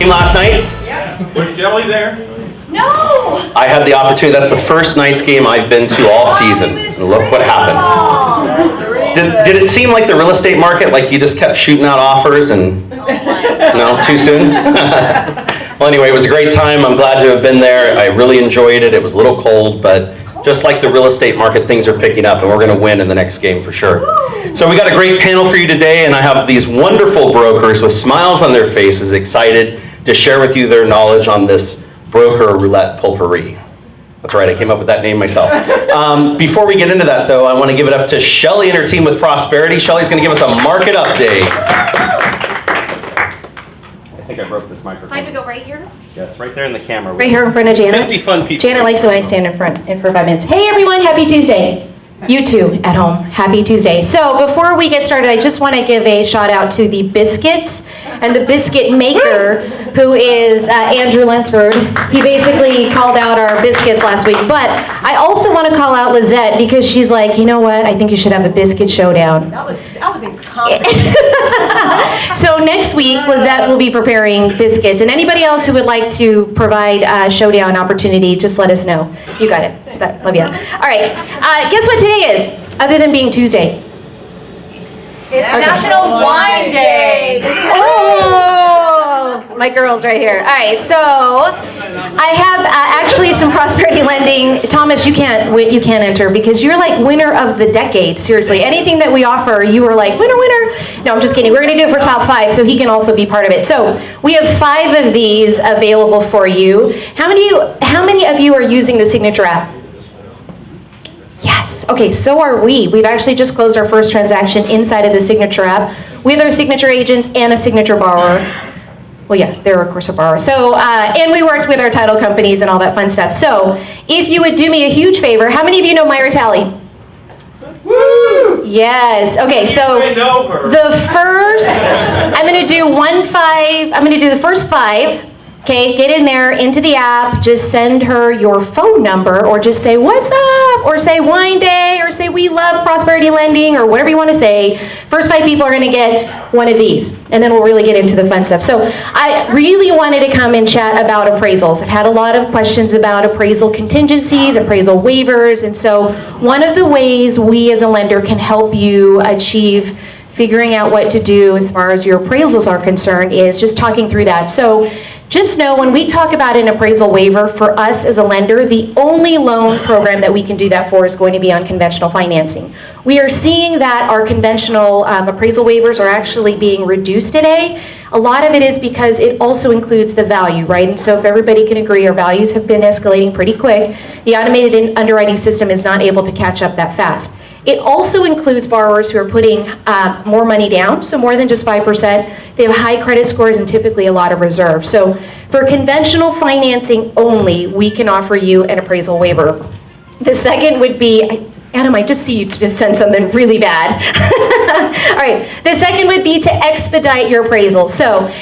game last night? Yeah. Was Shelly there? No! I had the opportunity. That's the first Knights game I've been to all season. And look what happened. Did it seem like the real estate market, like you just kept shooting out offers and, no, too soon? Well, anyway, it was a great time. I'm glad to have been there. I really enjoyed it. It was a little cold, but just like the real estate market, things are picking up, and we're going to win in the next game for sure. So we got a great panel for you today, and I have these wonderful brokers with smiles on their faces, excited to share with you their knowledge on this broker roulette potpourri. That's right, I came up with that name myself. Before we get into that, though, I want to give it up to Shelly and her team with Prosperity. Shelly's going to give us a market update. I think I broke this microphone. Time to go right here? Yes, right there in the camera. Right here in front of Janet. 50 fun people. Janet likes it when I stand in front for 5 minutes. Hey everyone, happy Tuesday. You too at home, happy Tuesday. So before we get started, I just want to give a shout out to the biscuits and the biscuit maker, who is Andrew Lunsford. He basically called out our biscuits last week. But I also want to call out Lizette, because she's like, you know what, I think you should have a biscuit showdown. That was incompetent. So next week, Lizette will be preparing biscuits. And anybody else who would like to provide a showdown opportunity, just let us know. You got it. Love you. All right. Guess what today is, other than being Tuesday? It's National Wine Day. Oh, my girl's right here. All right, so I have actually some prosperity lending. Thomas, you can't enter because you're like winner of the decade. Seriously, anything that we offer, you were like winner. No, I'm just kidding. We're gonna do it for top 5, so he can also be part of it. So we have 5 of these available for you. How many of you are using the Signature app? Yes. Okay, so are we. We've actually just closed our first transaction inside of the Signature app with our Signature agents and a Signature borrower. Well, yeah, they're of course a borrower. So, and we worked with our title companies and all that fun stuff. So, if you would do me a huge favor, how many of you know Myra Talley? Woo! Yes. Okay, so the first, I'm going to do the first 5. Okay, get in there, into the app, just send her your phone number, or just say, what's up, or say wine day, or say we love prosperity lending, or whatever you want to say. First 5 people are going to get one of these, and then we'll really get into the fun stuff. So I really wanted to come and chat about appraisals. I've had a lot of questions about appraisal contingencies, appraisal waivers, and so one of the ways we as a lender can help you achieve figuring out what to do as far as your appraisals are concerned is just talking through that. So just know when we talk about an appraisal waiver, for us as a lender, the only loan program that we can do that for is going to be on conventional financing. We are seeing that our conventional appraisal waivers are actually being reduced today. A lot of it is because it also includes the value, right? And so if everybody can agree, our values have been escalating pretty quick. The automated underwriting system is not able to catch up that fast. It also includes borrowers who are putting more money down, so more than just 5%. They have high credit scores and typically a lot of reserve. So for conventional financing only, we can offer you an appraisal waiver. The second would be, Adam, I just see you just send something really bad. All right, the second would be to expedite your appraisal. So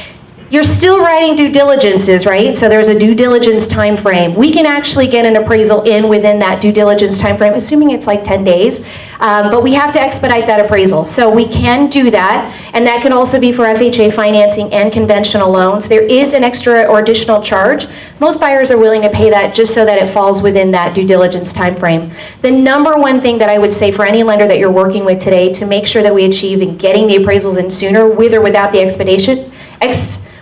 you're still writing due diligences, right? So there's a due diligence time frame. We can actually get an appraisal in within that due diligence time frame, assuming it's like 10 days. But we have to expedite that appraisal. So we can do that, and that can also be for FHA financing and conventional loans. There is an extra or additional charge. Most buyers are willing to pay that just so that it falls within that due diligence time frame. The number one thing that I would say for any lender that you're working with today to make sure that we achieve in getting the appraisals in sooner, with or without the expedition,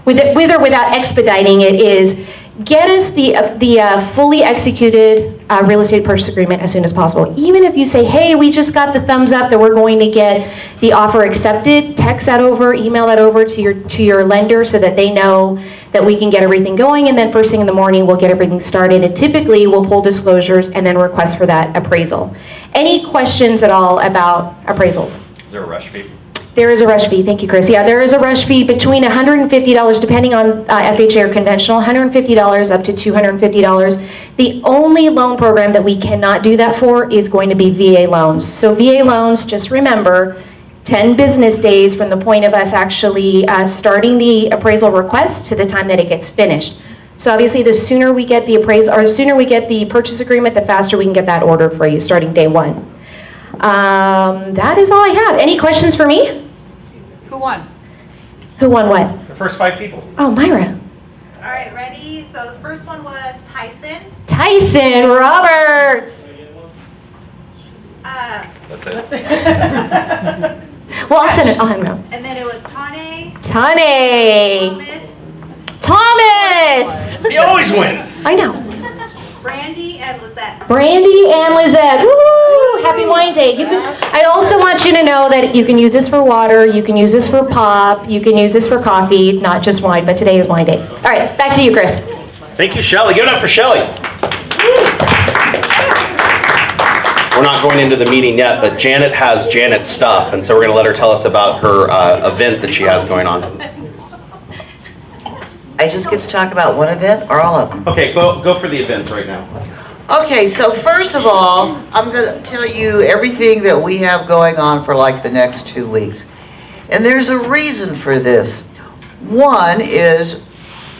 with or without expediting it, is get us the fully executed real estate purchase agreement as soon as possible. Even if you say, hey, we just got the thumbs up that we're going to get the offer accepted, text that over, email that over to your lender so that they know that we can get everything going, and then first thing in the morning we'll get everything started, and typically we'll pull disclosures and then request for that appraisal. Any questions at all about appraisals? Is there a rush fee? There is a rush fee. Thank you, Chris. Yeah, there is a rush fee between $150, depending on FHA or conventional, $150 up to $250. The only loan program that we cannot do that for is going to be VA loans. So VA loans, just remember, 10 business days from the point of us actually starting the appraisal request to the time that it gets finished. So obviously, the sooner we get the appraisal, or the sooner we get the purchase agreement, the faster we can get that ordered for you starting day 1. That is all I have. Any questions for me? Who won? Who won what? The first 5 people. Oh, Myra. All right, ready? So the first one was Tyson. Tyson Roberts. That's it. Well, I'll send it. I'll have him know. And then it was Tane. Tane. Thomas. Thomas. He always wins. I know. Brandy and Lizette. Brandy and Lizette. Woo! Happy wine day. You can. I also want you to know that you can use this for water, you can use this for pop, you can use this for coffee, not just wine, but today is wine day. All right, back to you, Chris. Thank you, Shelly. Give it up for Shelly. We're not going into the meeting yet, but Janet has Janet's stuff, and so we're going to let her tell us about her event that she has going on. I just get to talk about one event or all of them? Okay, go for the events right now. Okay, so first of all, I'm going to tell you everything that we have going on for like the next 2 weeks. And there's a reason for this. One is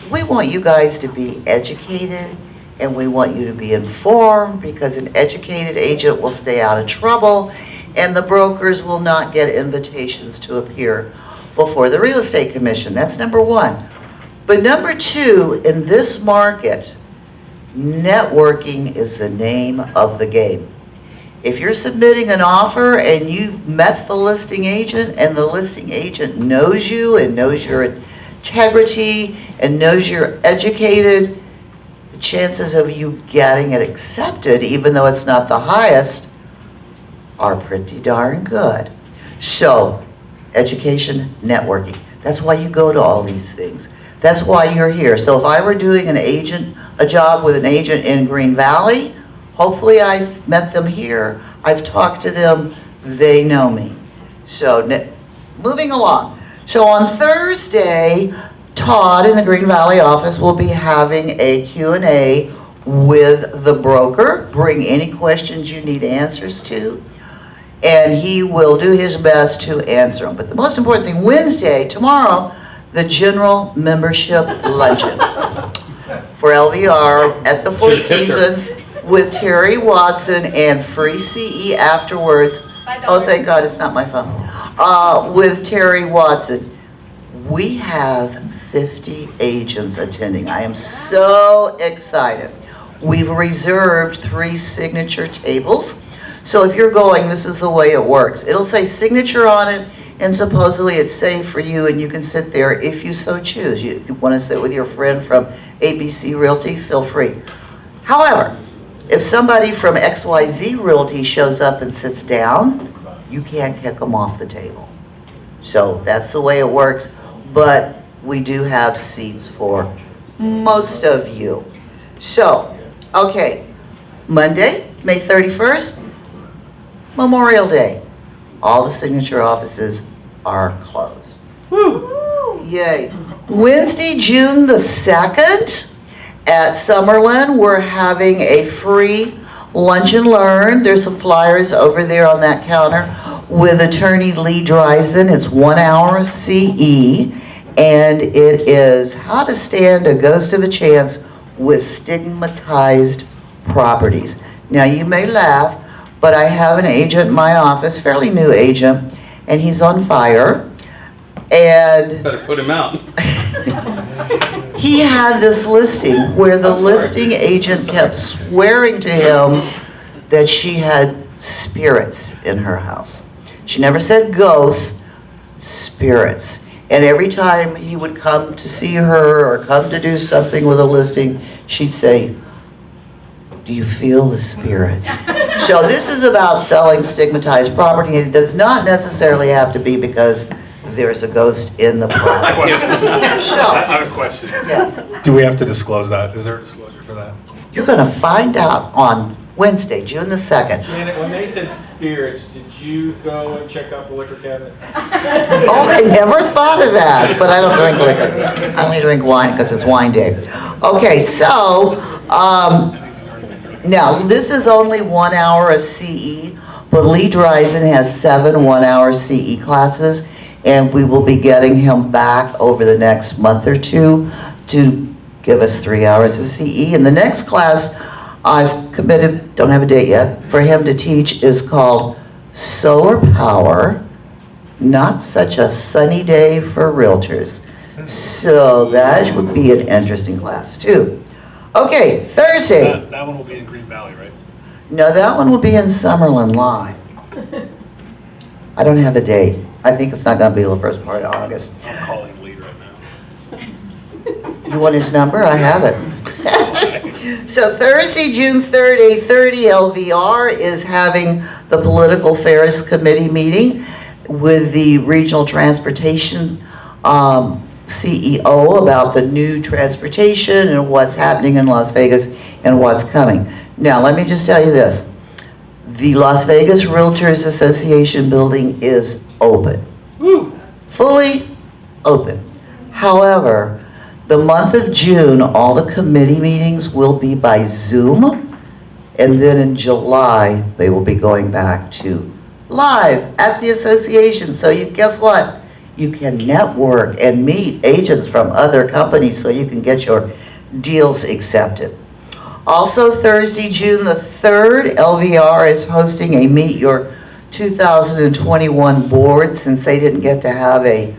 we want you guys to be educated and we want you to be informed because an educated agent will stay out of trouble and the brokers will not get invitations to appear before the Real Estate Commission. That's number one. But number two, in this market, networking is the name of the game. If you're submitting an offer and you've met the listing agent and the listing agent knows you and knows your integrity and knows you're educated, the chances of you getting it accepted, even though it's not the highest, are pretty darn good. So, education, networking. That's why you go to all these things. That's why you're here. So if I were doing a job with an agent in Green Valley, hopefully I've met them here. I've talked to them. They know me. So moving along. So on Thursday, Todd in the Green Valley office will be having a Q&A with the broker. Bring any questions you need answers to. And he will do his best to answer them. But the most important thing, Wednesday, tomorrow, the general membership luncheon for LVR at the Four Seasons with Terry Watson and free CE afterwards. Oh, thank God it's not my phone. With Terry Watson. We have 50 agents attending. I am so excited. We've reserved 3 signature tables. So if you're going, this is the way it works. It'll say signature on it, and supposedly it's safe for you, and you can sit there if you so choose. If you want to sit with your friend from ABC Realty, feel free. However, if somebody from XYZ Realty shows up and sits down, you can't kick them off the table. So that's the way it works, but we do have seats for most of you. So, okay, Monday, May 31st, Memorial Day. All the signature offices are closed. Woo! Yay. Wednesday, June the 2nd, at Summerlin, we're having a free lunch and learn. There's some flyers over there on that counter with attorney Lee Drizin. It's 1 hour CE, and it is how to stand a ghost of a chance with stigmatized properties. Now, you may laugh, but I have an agent in my office, fairly new agent, and he's on fire. And Better put him out. he had this listing where the listing agent kept swearing to him that she had spirits in her house. She never said ghosts, spirits. And every time he would come to see her or come to do something with a listing, she'd say, "Do you feel the spirits?" So this is about selling stigmatized property. It does not necessarily have to be because there's a ghost in the property. I have a question. Yes. Do we have to disclose that? Is there a disclosure for that? You're going to find out on Wednesday, June the 2nd. Janet, when they said spirits, did you go and check out the liquor cabinet? Oh, I never thought of that, but I don't drink liquor. I only drink wine because it's wine day. Okay, so, now, this is only 1 hour of CE, but Lee Drizin has 7 1-hour CE classes, and we will be getting him back over the next month or two to give us 3 hours of CE. And the next class I've committed, don't have a date yet, for him to teach is called Solar Power, Not Such a Sunny Day for Realtors. So that would be an interesting class too. Okay, Thursday. That one will be in Green Valley, right? No, that one will be in Summerlin live. I don't have a date. I think it's not gonna be the first part of August. I'm calling Lee right now. You want his number? I have it. So Thursday, June 3rd, 8:30, LVR is having the Political Affairs Committee meeting with the Regional Transportation CEO about the new transportation and what's happening in Las Vegas and what's coming. Now, let me just tell you this. The Las Vegas Realtors Association building is open. Woo! Fully open. However, the month of June, all the committee meetings will be by Zoom, and then in July, they will be going back to live at the association. So guess what? You can network and meet agents from other companies so you can get your deals accepted. Also, Thursday, June the 3rd, LVR is hosting a Meet Your 2021 board since they didn't get to have a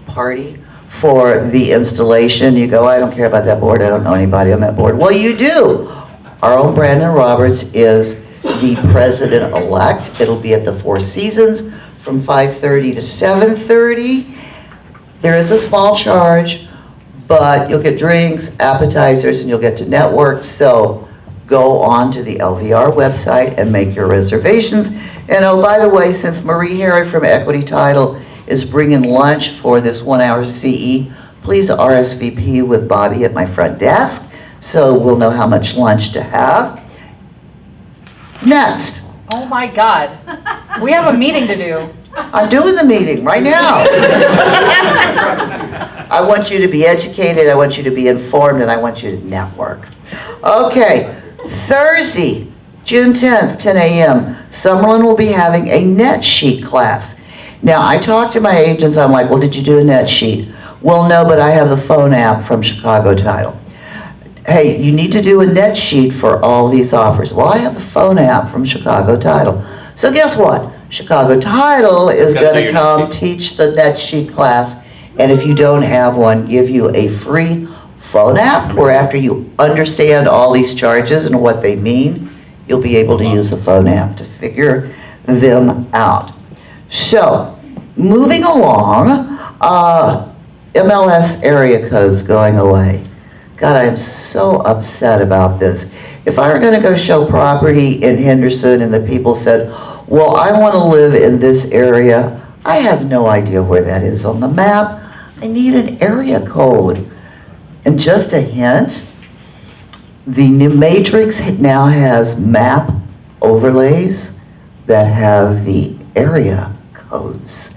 party for the installation. You go, I don't care about that board, I don't know anybody on that board. Well, you do. Our own Brandon Roberts is the president-elect. It'll be at the Four Seasons from 5:30 to 7:30. There is a small charge, but you'll get drinks, appetizers, and you'll get to network. So go on to the LVR website and make your reservations. And oh, by the way, since Marie Harrod from Equity Title is bringing lunch for this 1 hour CE, please RSVP with Bobby at my front desk so we'll know how much lunch to have. Next. Oh my God. We have a meeting to do. I'm doing the meeting right now. I want you to be educated, I want you to be informed, and I want you to network. Okay, Thursday, June 10th, 10 a.m., Summerlin will be having a net sheet class. Now, I talked to my agents, I'm like, well, did you do a net sheet? Well, no, but I have the phone app from Chicago Title. Hey, you need to do a net sheet for all these offers. Well, I have the phone app from Chicago Title. So guess what? Chicago Title is going to come teach the net sheet class, and if you don't have one, give you a free phone app where after you understand all these charges and what they mean, you'll be able to use the phone app to figure them out. So, moving along, MLS area codes going away. God, I am so upset about this. If I were going to go show property in Henderson and the people said, well, I want to live in this area, I have no idea where that is on the map. I need an area code. And just a hint, the new matrix now has map overlays that have the area codes,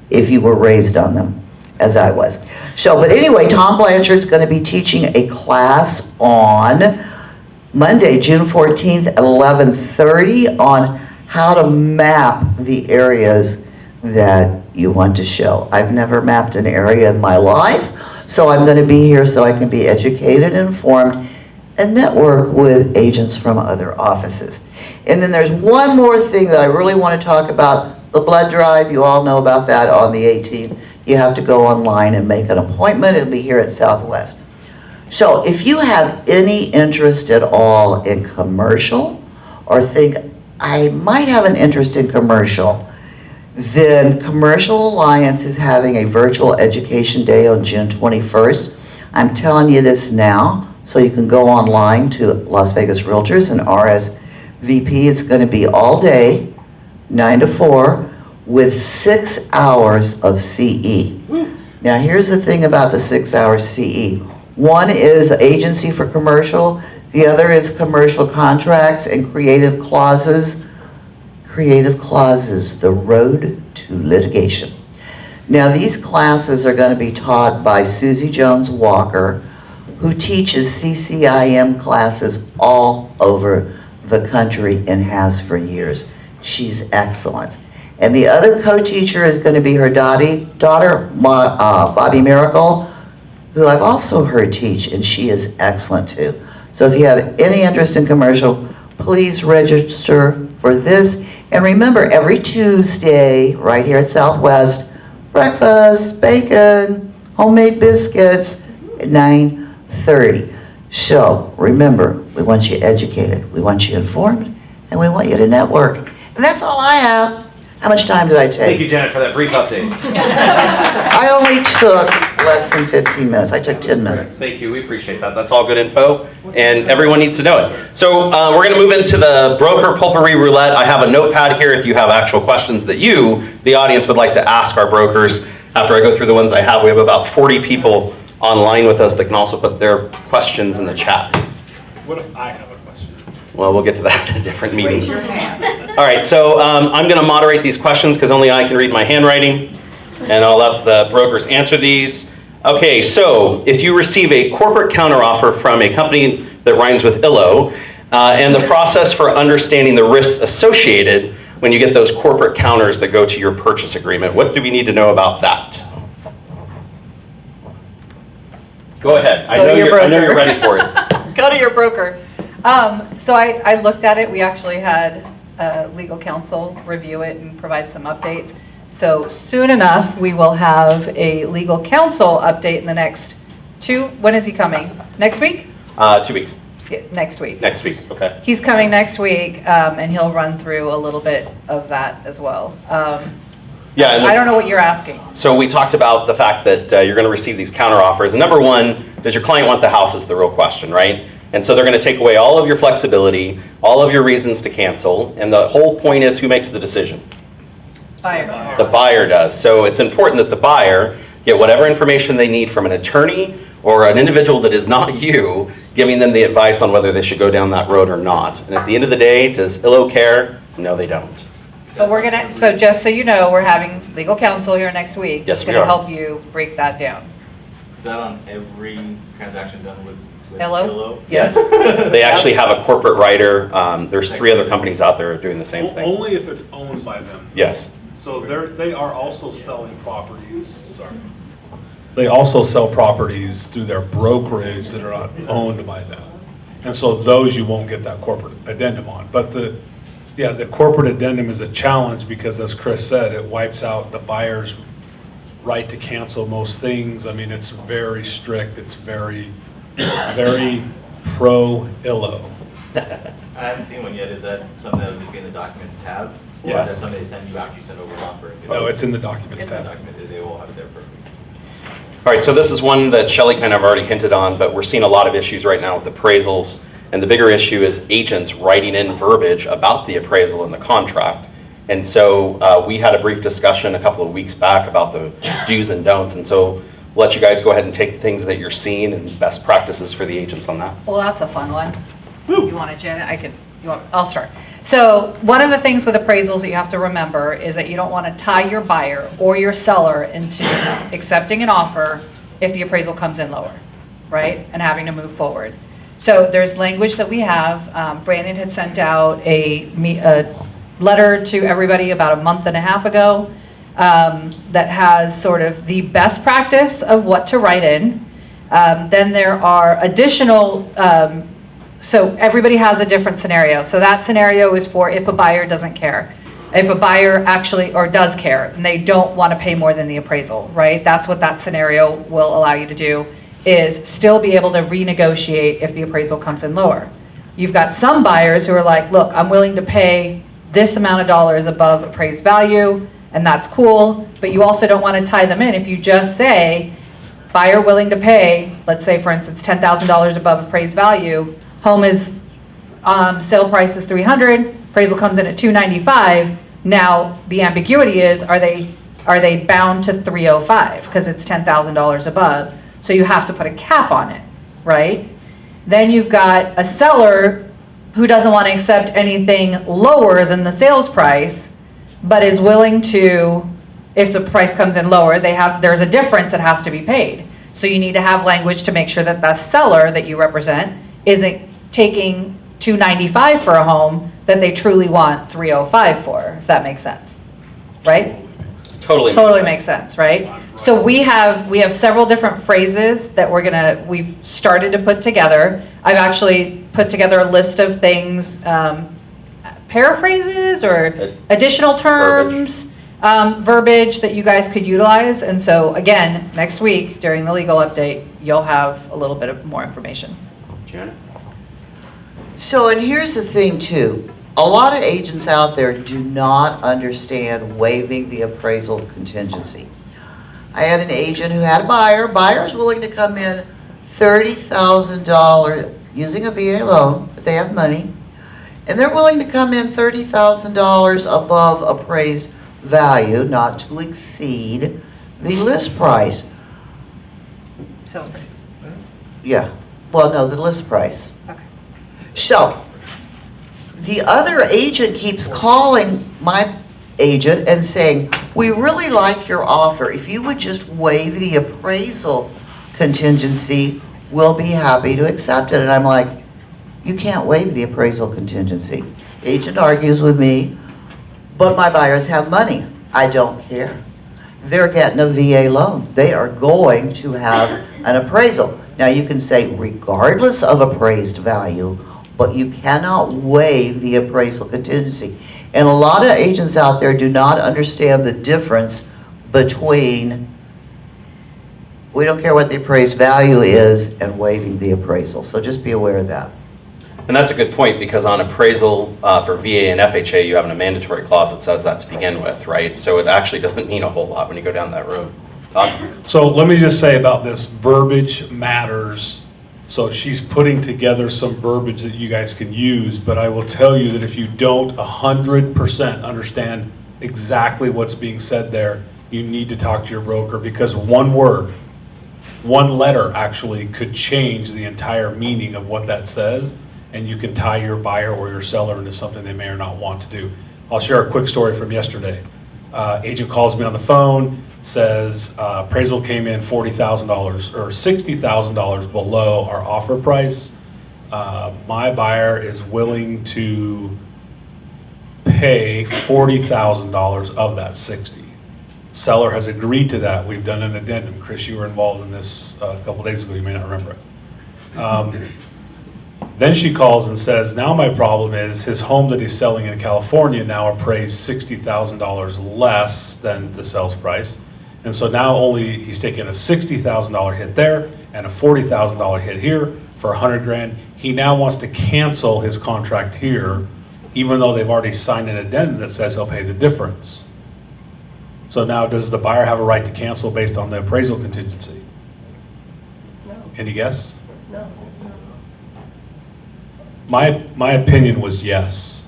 if you were raised on them, as I was. So, but anyway, Tom Blanchard's going to be teaching a class on Monday, June 14th at 11:30 on how to map the areas that you want to show. I've never mapped an area in my life, so I'm going to be here so I can be educated, informed, and network with agents from other offices. And then there's one more thing that I really want to talk about, the blood drive. You all know about that on the 18th. You have to go online and make an appointment. It'll be here at Southwest. So if you have any interest at all in commercial or think, I might have an interest in commercial, then Commercial Alliance is having a virtual education day on June 21st. I'm telling you this now, so you can go online to Las Vegas Realtors and RSVP. It's going to be all day, 9 to 4, with 6 hours of CE. Now here's the thing about the 6 hour CE. One is agency for commercial, the other is commercial contracts and creative clauses. Creative clauses, the road to litigation. Now these classes are going to be taught by Susie Jones Walker, who teaches CCIM classes all over the country and has for years. She's excellent. And the other co-teacher is going to be her daughter, Bobby Miracle, who I've also heard teach, and she is excellent too. So if you have any interest in commercial, please register for this. And remember, every Tuesday, right here at Southwest, breakfast, bacon, homemade biscuits at 9:30. So remember, we want you educated, we want you informed, and we want you to network. And that's all I have. How much time did I take? Thank you, Janet, for that brief update. I only took less than 15 minutes. I took 10 minutes. Thank you, we appreciate that. That's all good info, and everyone needs to know it. So we're going to move into the broker pulpery roulette. I have a notepad here if you have actual questions that you, the audience, would like to ask our brokers. After I go through the ones I have, we have about 40 people online with us that can also put their questions in the chat. What if I have a question? Well, we'll get to that at a different meeting. Raise your hand. All right, so I'm going to moderate these questions because only I can read my handwriting, and I'll let the brokers answer these. Okay, so if you receive a corporate counteroffer from a company that rhymes with ILO, and the process for understanding the risks associated when you get those corporate counters that go to your purchase agreement, what do we need to know about that? Go ahead. I know you're ready for it. Go to your broker. So I looked at it. We actually had legal counsel review it and provide some updates. So soon enough, we will have a legal counsel update in the next when is he coming? Next week? 2 weeks. Yeah, next week. Next week, okay. He's coming next week, and he'll run through a little bit of that as well. Yeah, and I don't know what you're asking. So we talked about the fact that you're going to receive these counteroffers. And number one, does your client want the house is the real question, right? And so they're going to take away all of your flexibility, all of your reasons to cancel, and the whole point is who makes the decision? Buyer. The buyer does. So it's important that the buyer get whatever information they need from an attorney or an individual that is not you, giving them the advice on whether they should go down that road or not. And at the end of the day, does ILO care? No, they don't. But so just so you know, we're having legal counsel here next week. Yes, we Going are. to help you break that down. Is that on every transaction done with ILO? Yes. They actually have a corporate writer. There's 3 other companies out there doing the same thing. Only if it's owned by them. Yes. So they are also selling properties, sorry. They also sell properties through their brokerage that are not owned by them. And so those you won't get that corporate addendum on. But the corporate addendum is a challenge because, as Chris said, it wipes out the buyer's right to cancel most things. I mean, it's very strict. It's very, very pro-ILO. I haven't seen one yet. Is that something that would be in the documents tab? Or Yes. is that something they send you after you send over an offer? No, it's in the documents It's in the tab. document. They will have it there perfect. All right, so this is one that Shelly kind of already hinted on, but we're seeing a lot of issues right now with appraisals. And the bigger issue is agents writing in verbiage about the appraisal in the contract. And so we had a brief discussion a couple of weeks back about the do's and don'ts. And so we'll let you guys go ahead and take the things that you're seeing and best practices for the agents on that. Well, that's a fun one. You want it, Janet? I'll start. So one of the things with appraisals that you have to remember is that you don't want to tie your buyer or your seller into accepting an offer if the appraisal comes in lower, right? And having to move forward. So there's language that we have. Brandon had sent out a letter to everybody about a month and a half ago that has sort of the best practice of what to write in. Then there are additional, so everybody has a different scenario. So that scenario is for if a buyer doesn't care. If a buyer actually, or does care, and they don't want to pay more than the appraisal, right? That's what that scenario will allow you to do, is still be able to renegotiate if the appraisal comes in lower. You've got some buyers who are like, look, I'm willing to pay this amount of dollars above appraised value, and that's cool, but you also don't want to tie them in. If you just say, buyer willing to pay, let's say for instance, $10,000 above appraised value, home is, sale price is $300, appraisal comes in at $295, now the ambiguity is, are they bound to $305 because it's $10,000 above? So you have to put a cap on it, right? Then you've got a seller who doesn't want to accept anything lower than the sales price, but is willing to, if the price comes in lower, there's a difference that has to be paid. So you need to have language to make sure that the seller that you represent isn't taking $295 for a home that they truly want $305 for, if that makes sense, right? Totally makes sense, right? So we have several different phrases that we've started to put together. I've actually put together a list of things, paraphrases or additional terms verbiage that you guys could utilize. And so again, next week during the legal update, you'll have a little bit of more information. Janet? So, and here's the thing too. A lot of agents out there do not understand waiving the appraisal contingency. I had an agent who had a buyer. Buyer's willing to come in $30,000 using a VA loan, but they have money. And they're willing to come in $30,000 above appraised value, not to exceed the list price. So, Yeah, well, no, the list price. okay. So, the other agent keeps calling my agent and saying, we really like your offer. If you would just waive the appraisal contingency, we'll be happy to accept it. And I'm like, you can't waive the appraisal contingency. Agent argues with me, but my buyers have money. I don't care. They're getting a VA loan. They are going to have an appraisal. Now you can say regardless of appraised value, but you cannot waive the appraisal contingency. And a lot of agents out there do not understand the difference between we don't care what the appraised value is and waiving the appraisal. So just be aware of that. And that's a good point, because on appraisal for VA and FHA, you have a mandatory clause that says that to begin with, right? So it actually doesn't mean a whole lot when you go down that road. Todd? So let me just say about this, verbiage matters. So she's putting together some verbiage that you guys can use, but I will tell you that if you don't 100% understand exactly what's being said there, you need to talk to your broker, because one word, one letter actually could change the entire meaning of what that says, and you can tie your buyer or your seller into something they may or not want to do. I'll share a quick story from yesterday. Agent calls me on the phone, says appraisal came in $40,000 or $60,000 below our offer price. My buyer is willing to pay $40,000 of that 60. Seller has agreed to that. We've done an addendum. Chris, you were involved in this a couple days ago. You may not remember it. Then she calls and says, now my problem is his home that he's selling in California now appraised $60,000 less than the sales price. And so now only he's taking a $60,000 hit there and a $40,000 hit here for $100,000. He now wants to cancel his contract here, even though they've already signed an addendum that says he'll pay the difference. So now does the buyer have a right to cancel based on the appraisal contingency? No. Any guess? No. My opinion was yes.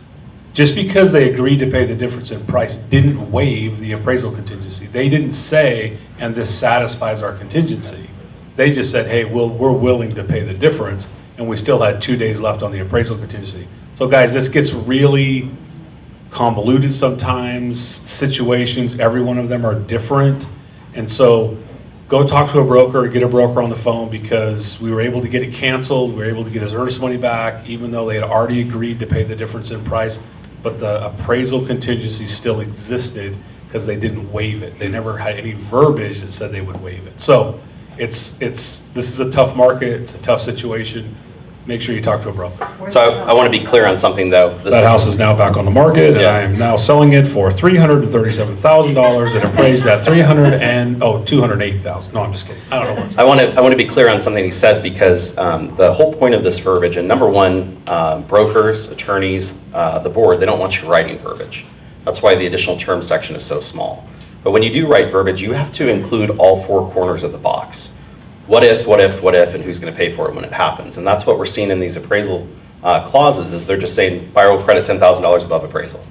Just because they agreed to pay the difference in price didn't waive the appraisal contingency. They didn't say, and this satisfies our contingency. They just said, hey, we're willing to pay the difference, and we still had 2 days left on the appraisal contingency. So guys, this gets really convoluted sometimes. Situations, every one of them are different. And so go talk to a broker, get a broker on the phone, because we were able to get it canceled. We were able to get his earnest money back, even though they had already agreed to pay the difference in price. But the appraisal contingency still existed because they didn't waive it. They never had any verbiage that said they would waive it. So this is a tough market. It's a tough situation. Make sure you talk to a broker. So I want to be clear on something, though. That house is now back on the market, and Yeah. I am now selling it for $337,000 and appraised at $208,000. No, I'm just kidding. I don't know what it's. I want to be clear on something he said, because the whole point of this verbiage, and number one, brokers, attorneys, the board, they don't want you writing verbiage. That's why the additional term section is so small. But when you do write verbiage, you have to include all four corners of the box. What if, and who's going to pay for it when it happens? And that's what we're seeing in these appraisal clauses, is they're just saying buyer will credit $10,000 above appraisal.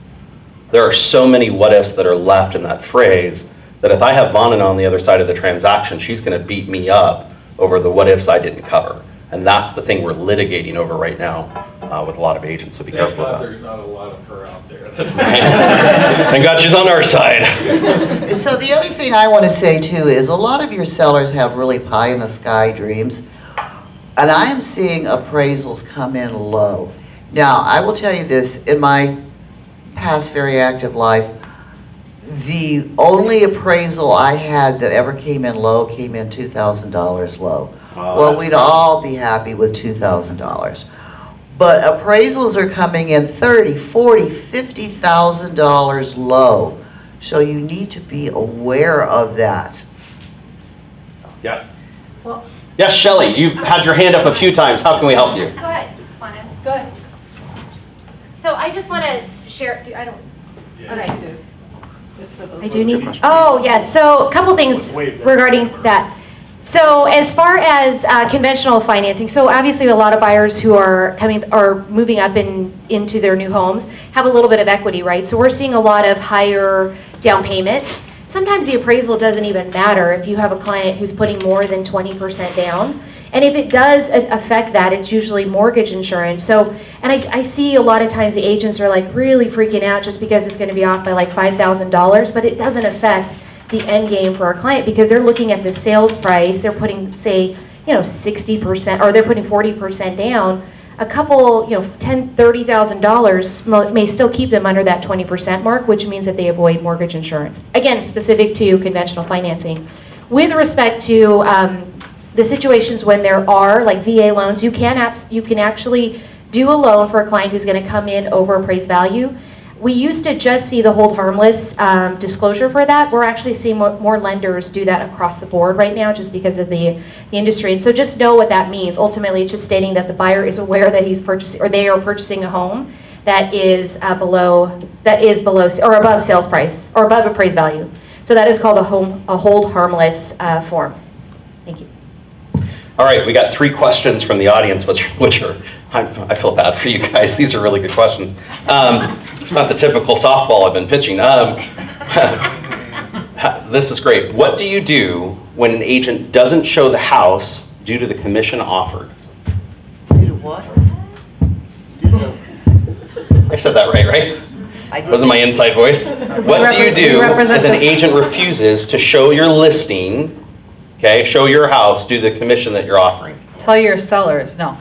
There are so many what ifs that are left in that phrase that if I have Vonna on the other side of the transaction, she's going to beat me up over the what ifs I didn't cover. And that's the thing we're litigating over right now with a lot of agents, so be Thank careful God with there's not a lot of her out there. that. Thank God she's on our side. So the other thing I want to say too is a lot of your sellers have really pie in the sky dreams, and I am seeing appraisals come in low. Now, I will tell you this, in my past very active life, the only appraisal I had that ever came in low came in $2,000 low. Well, we'd all be happy with $2,000. But appraisals are coming in $30,000, $40,000, $50,000 low. So you need to be aware of that. Yes. Well, Yes, Shelly, you had your hand up a few times. How can we help you? Go ahead, Juana, go ahead. So I just want to share, I don't, okay. I do need, oh, yes, so a couple things regarding that. So as far as conventional financing, so obviously a lot of buyers who are moving up into their new homes have a little bit of equity, right? So we're seeing a lot of higher down payments. Sometimes the appraisal doesn't even matter if you have a client who's putting more than 20% down. And if it does affect that, it's usually mortgage insurance. So, and I see a lot of times the agents are like really freaking out just because it's going to be off by like $5,000, but it doesn't affect the end game for our client because they're looking at the sales price. They're putting, say, 60%, or they're putting 40% down. A couple, $10,000, $30,000 may still keep them under that 20% mark, which means that they avoid mortgage insurance. Again, specific to conventional financing. With respect to the situations when there are like VA loans, you can actually do a loan for a client who's going to come in over appraised value. We used to just see the hold harmless disclosure for that. We're actually seeing more lenders do that across the board right now just because of the industry. And so just know what that means. Ultimately, it's just stating that the buyer is aware that he's purchasing, or they are purchasing a home that is below or above sales price or above appraised value. So that is called a hold harmless form. Thank you. All right, we got 3 questions from the audience, which are, I feel bad for you guys. These are really good questions. It's not the typical softball I've been pitching. This is great. What do you do when an agent doesn't show the house due to the commission offered? Due to what? Due to I said that right? Wasn't my inside voice? What do you do if an agent refuses to show your listing, okay, show your house due to the commission that you're offering? tell your sellers, no.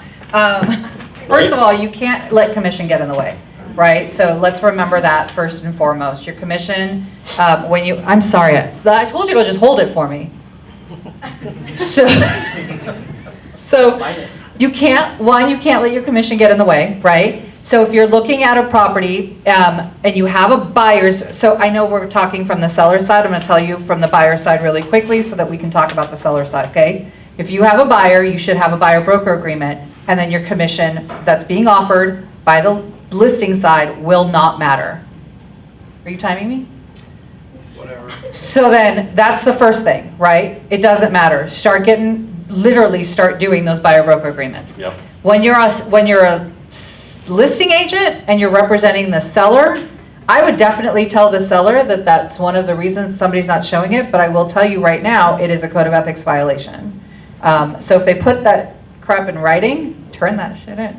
First of all, you can't let commission get in the way, right? So let's remember that first and foremost. Your commission, I'm sorry, I told you to just hold it for me. So you can't let your commission get in the way, right? So if you're looking at a property and you have a buyer's, so I know we're talking from the seller side, I'm going to tell you from the buyer side really quickly so that we can talk about the seller side, okay? If you have a buyer, you should have a buyer-broker agreement, and then your commission that's being offered by the listing side will not matter. Are you timing me? Whatever. So then that's the first thing, right? It doesn't matter. Literally start doing those buyer-broker agreements. Yep. When you're a listing agent and you're representing the seller, I would definitely tell the seller that that's one of the reasons somebody's not showing it, but I will tell you right now, it is a code of ethics violation. So if they put that crap in writing, turn that shit in.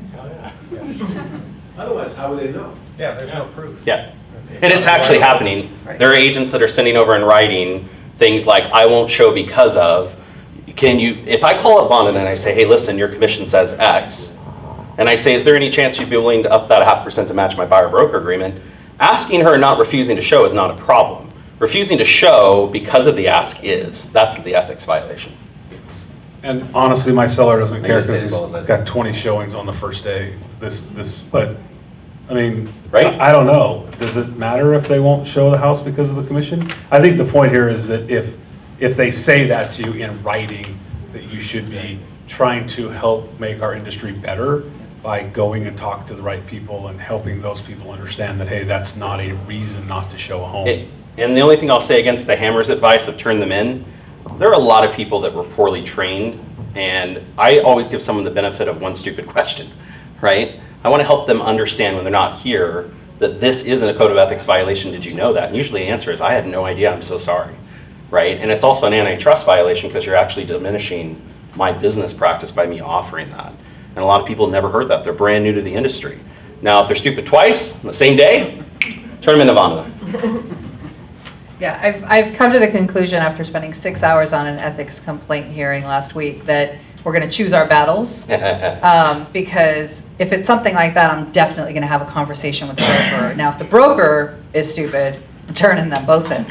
Otherwise, how would they know? Yeah, there's no proof. Yeah. And it's actually happening. Right. There are agents that are sending over in writing things like, I won't show because of, if I call up Bonin and I say, hey, listen, your commission says X, and I say, is there any chance you'd be willing to up that 0.5% to match my buyer-broker agreement? Asking her, not refusing to show, is not a problem. Refusing to show because of the ask that's the ethics violation. And honestly, my seller doesn't care Maybe it's because as well as I he's do. got 20 showings on the first day. But I mean, Right? I don't know. Does it matter if they won't show the house because of the commission? I think the point here is that if they say that to you in writing, that you should be trying to help make our industry better by going and talk to the right people and helping those people understand that, hey, that's not a reason not to show a home. And the only thing I'll say against the Hammer's advice of turn them in, there are a lot of people that were poorly trained, and I always give someone the benefit of one stupid question, right? I want to help them understand when they're not here that this isn't a code of ethics violation. Did you know that? And usually the answer is, I had no idea, I'm so sorry, right? And it's also an antitrust violation because you're actually diminishing my business practice by me offering that. And a lot of people never heard that. They're brand new to the industry. Now, if they're stupid twice on the same day, turn them into Vonda. Yeah, I've come to the conclusion after spending 6 hours on an ethics complaint hearing last week that we're going to choose our battles. Because if it's something like that, I'm definitely going to have a conversation with the broker. Now, if the broker is stupid, I'm turning them both in.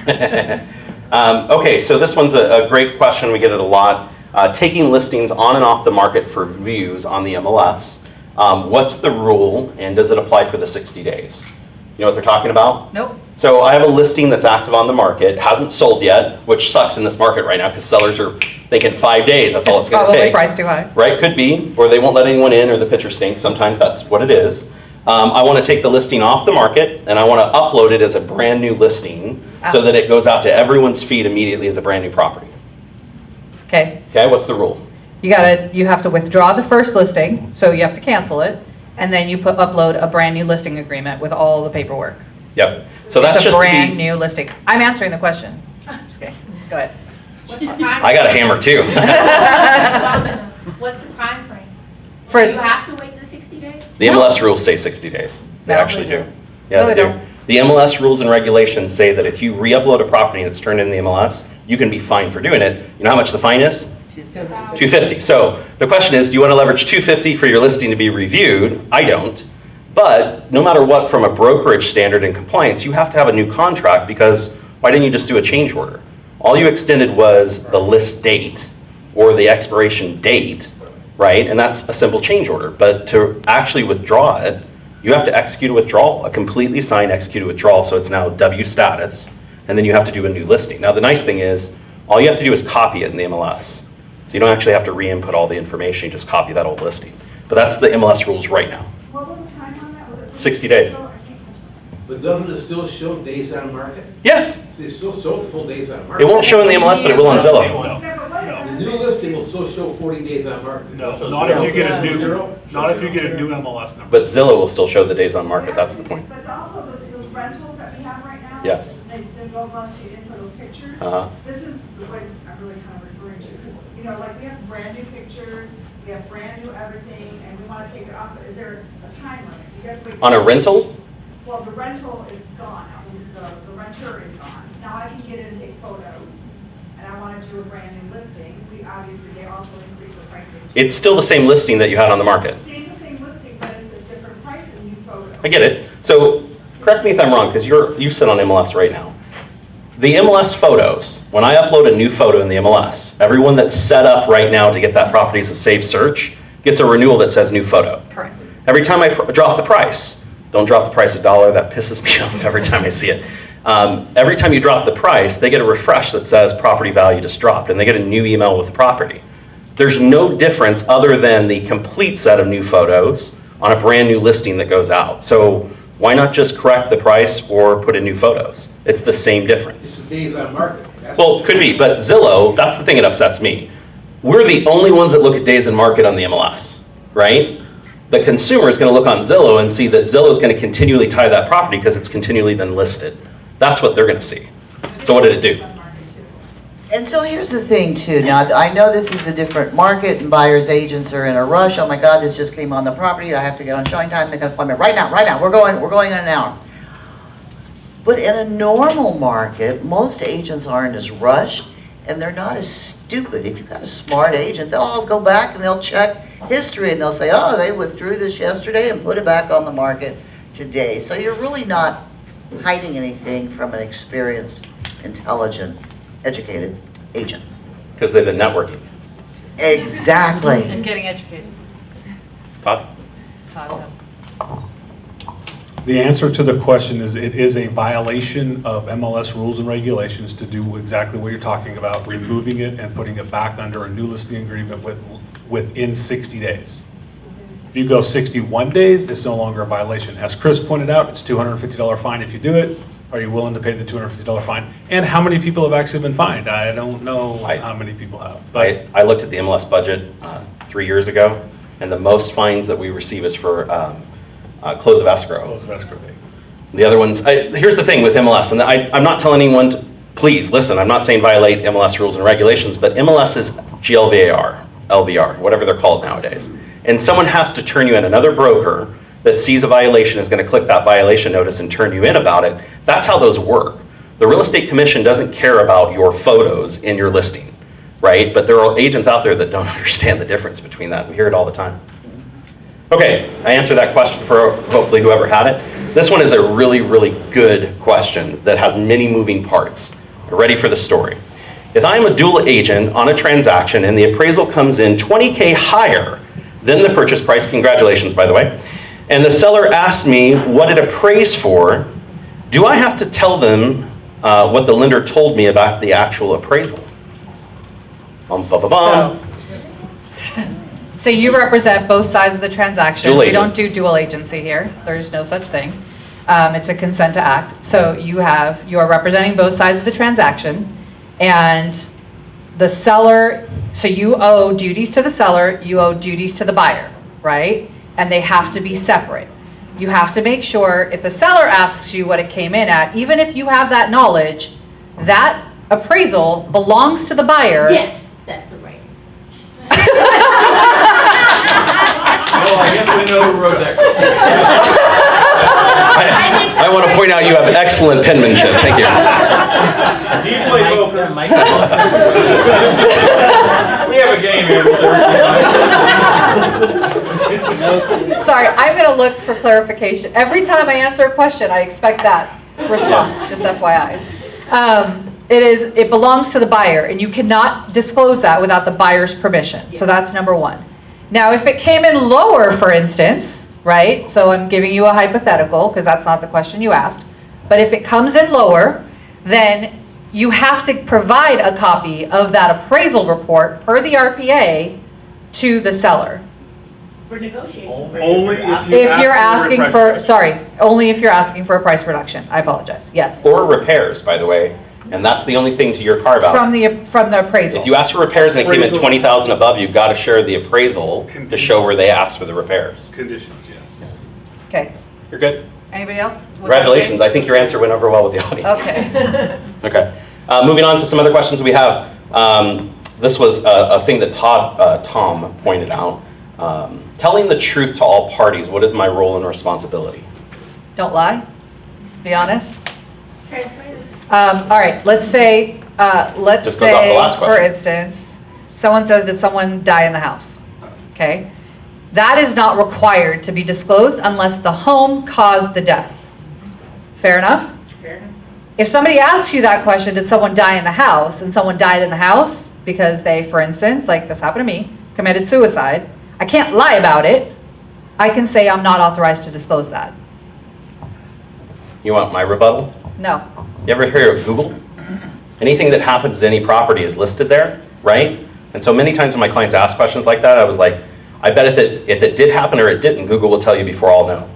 Okay, so this one's a great question. We get it a lot. Taking listings on and off the market for views on the MLS. What's the rule, and does it apply for the 60 days? You know what they're talking about? Nope. So I have a listing that's active on the market, hasn't sold yet, which sucks in this market right now because sellers are thinking 5 days, that's all it's gonna Probably take. priced too high. Right, could be, or they won't let anyone in, or the picture stinks, sometimes that's what it is. I wanna take the listing off the market, and I wanna upload it as a brand new listing, so that it goes out to everyone's feed immediately as a brand new property. Okay, Okay, what's the rule? you have to withdraw the first listing, so you have to cancel it, and then you upload a brand new listing agreement with all the paperwork. Yep, so that's It's a just to brand be, new listing. I'm answering the question. Okay, go ahead. What's the time? I got a hammer too. What's the time frame? For- Do you have to wait the 60 days? The MLS rules say 60 days. They No, actually they do. don't. Yeah, No, they they do. don't. The MLS rules and regulations say that if you re-upload a property and it's turned in the MLS, you can be fined for doing it. You know how much the fine is? $250. So the question is, do you want to leverage $250 for your listing to be reviewed? I don't. But no matter what, from a brokerage standard and compliance, you have to have a new contract because why didn't you just do a change order? All you extended was the list date or the expiration date, right? And that's a simple change order. But to actually withdraw it, you have to execute a withdrawal, a completely signed executed withdrawal, so it's now W status, and then you have to do a new listing. Now the nice thing is, all you have to do is copy it in the MLS. So you don't actually have to re-input all the information, you just copy that old listing. But that's the MLS rules right now. What was the time on that? Was it 60 days. But doesn't it still show days on market? Yes, They still show full days on it market. won't show in the MLS, but it will on Zillow. The new listing will still show 40 days on market. No, not if you get a new, not if you get a new MLS number. But Zillow will still show the days on market, that's the point. But also those rentals that we have right now. Yes. They don't want you in for those pictures. Uh-huh. This is what I'm really kind of referring to. You know, like we have brand new pictures, we have brand new everything, and we want to take it off, but is there a time limit? So you have to wait. On a rental? Well, the rental is gone now, the renter is gone. Now I can get in and take photos, and I want to do a brand new listing. We obviously, they also increase the pricing. It's still the same listing that you had on the market. Same listing, but it's a different price and new photo. I get it. So correct me if I'm wrong, because you sit on MLS right now. The MLS photos, when I upload a new photo in the MLS, everyone that's set up right now to get that property as a saved search gets a renewal that says new photo. Correct. Every time I drop the price, don't drop the price $1, that pisses me off every time I see it. Every time you drop the price, they get a refresh that says property value just dropped, and they get a new email with the property. There's no difference other than the complete set of new photos on a brand new listing that goes out. So why not just correct the price or put in new photos? It's the same difference. It's days on market. That's- Well, could be, but Zillow, that's the thing that upsets me. We're the only ones that look at days in market on the MLS, right? The consumer is going to look on Zillow and see that Zillow is going to continually tie that property because it's continually been listed. That's what they're going to see. So what did it do? And so here's the thing too, now I know this is a different market and buyers agents are in a rush, oh my God, this just came on the property, I have to get on showing time, make an appointment right now, we're going in an hour. But in a normal market, most agents aren't as rushed and they're not as stupid. If you've got a smart agent, they'll all go back and they'll check history and they'll say, oh, they withdrew this yesterday and put it back on the market today. So you're really not hiding anything from an experienced, intelligent, educated agent. Because they've been networking. Exactly. And getting educated. Todd? The answer to the question is it is a violation of MLS rules and regulations to do exactly what you're talking about, removing it and putting it back under a new listing agreement within 60 days. If you go 61 days, it's no longer a violation. As Chris pointed out, it's $250 fine if you do it. Are you willing to pay the $250 fine? And how many people have actually been fined? I don't know how many people have. But I looked at the MLS budget 3 years ago, and the most fines that we receive is for close of escrow. close of escrow date. The other ones, here's the thing with MLS, and I'm not telling anyone to, please, listen, I'm not saying violate MLS rules and regulations, but MLS is GLVAR, LVR, whatever they're called nowadays. And someone has to turn you in, another broker that sees a violation is going to click that violation notice and turn you in about it. That's how those work. The real estate commission doesn't care about your photos in your listing, right? But there are agents out there that don't understand the difference between that. We hear it all the time. Okay, I answered that question for hopefully whoever had it. This one is a really, really good question that has many moving parts. Ready for the story. If I'm a dual agent on a transaction and the appraisal comes in $20K higher than the purchase price, congratulations by the way, and the seller asks me what it appraised for, do I have to tell them what the lender told me about the actual appraisal? Bum, bum, bum, bum. So you represent both sides of the transaction. Dual We agent. don't do dual agency here. There's no such thing. It's a consent to act. So you are representing both sides of the transaction, and the seller, so you owe duties to the seller, you owe duties to the buyer, right? And they have to be separate. You have to make sure if the seller asks you what it came in at, even if you have that knowledge, that appraisal belongs to the buyer. Yes, that's the right. Well, I guess we know who wrote that. I want to point out you have excellent penmanship. Thank you. Do you play poker? We have a game here. Sorry, I'm going to look for clarification. Every time I answer a question, I expect that response, just FYI. It belongs to the buyer, and you cannot disclose that without the buyer's permission. So that's number one. Now, if it came in lower, for instance, right? So I'm giving you a hypothetical, because that's not the question you asked. But if it comes in lower, then you have to provide a copy of that appraisal report per the RPA to the seller. For negotiation. Only if you If you're ask asking a for, price sorry, only if you're asking for a price reduction. I apologize. Yes. Or repairs, by the way, and that's the only thing to your carve out. From the appraisal. If you ask for repairs and it came in Appraisal. 20,000 above, you've got to share the appraisal to show where they asked for the repairs. conditions, yes. Okay. You're good? Anybody else? Was that Congratulations. I think your answer went over well with the audience. Okay. Okay. Moving on to some other questions we have. This was a thing that Tom pointed out. Telling the truth to all parties, what is my role and responsibility? Don't lie. Be honest. Transparent. All right. Let's say, Just goes off the last for question. instance, someone says, did someone die in the house? Okay. That is not required to be disclosed unless the home caused the death. Fair enough? Fair enough. If somebody asks you that question, did someone die in the house, and someone died in the house because they, for instance, like this happened to me, committed suicide, I can't lie about it. I can say I'm not authorized to disclose that. You want my rebuttal? No. You ever hear of Google? Anything that happens to any property is listed there, right? And so many times when my clients ask questions like that, I was like, I bet if it did happen or it didn't, Google will tell you before I'll know.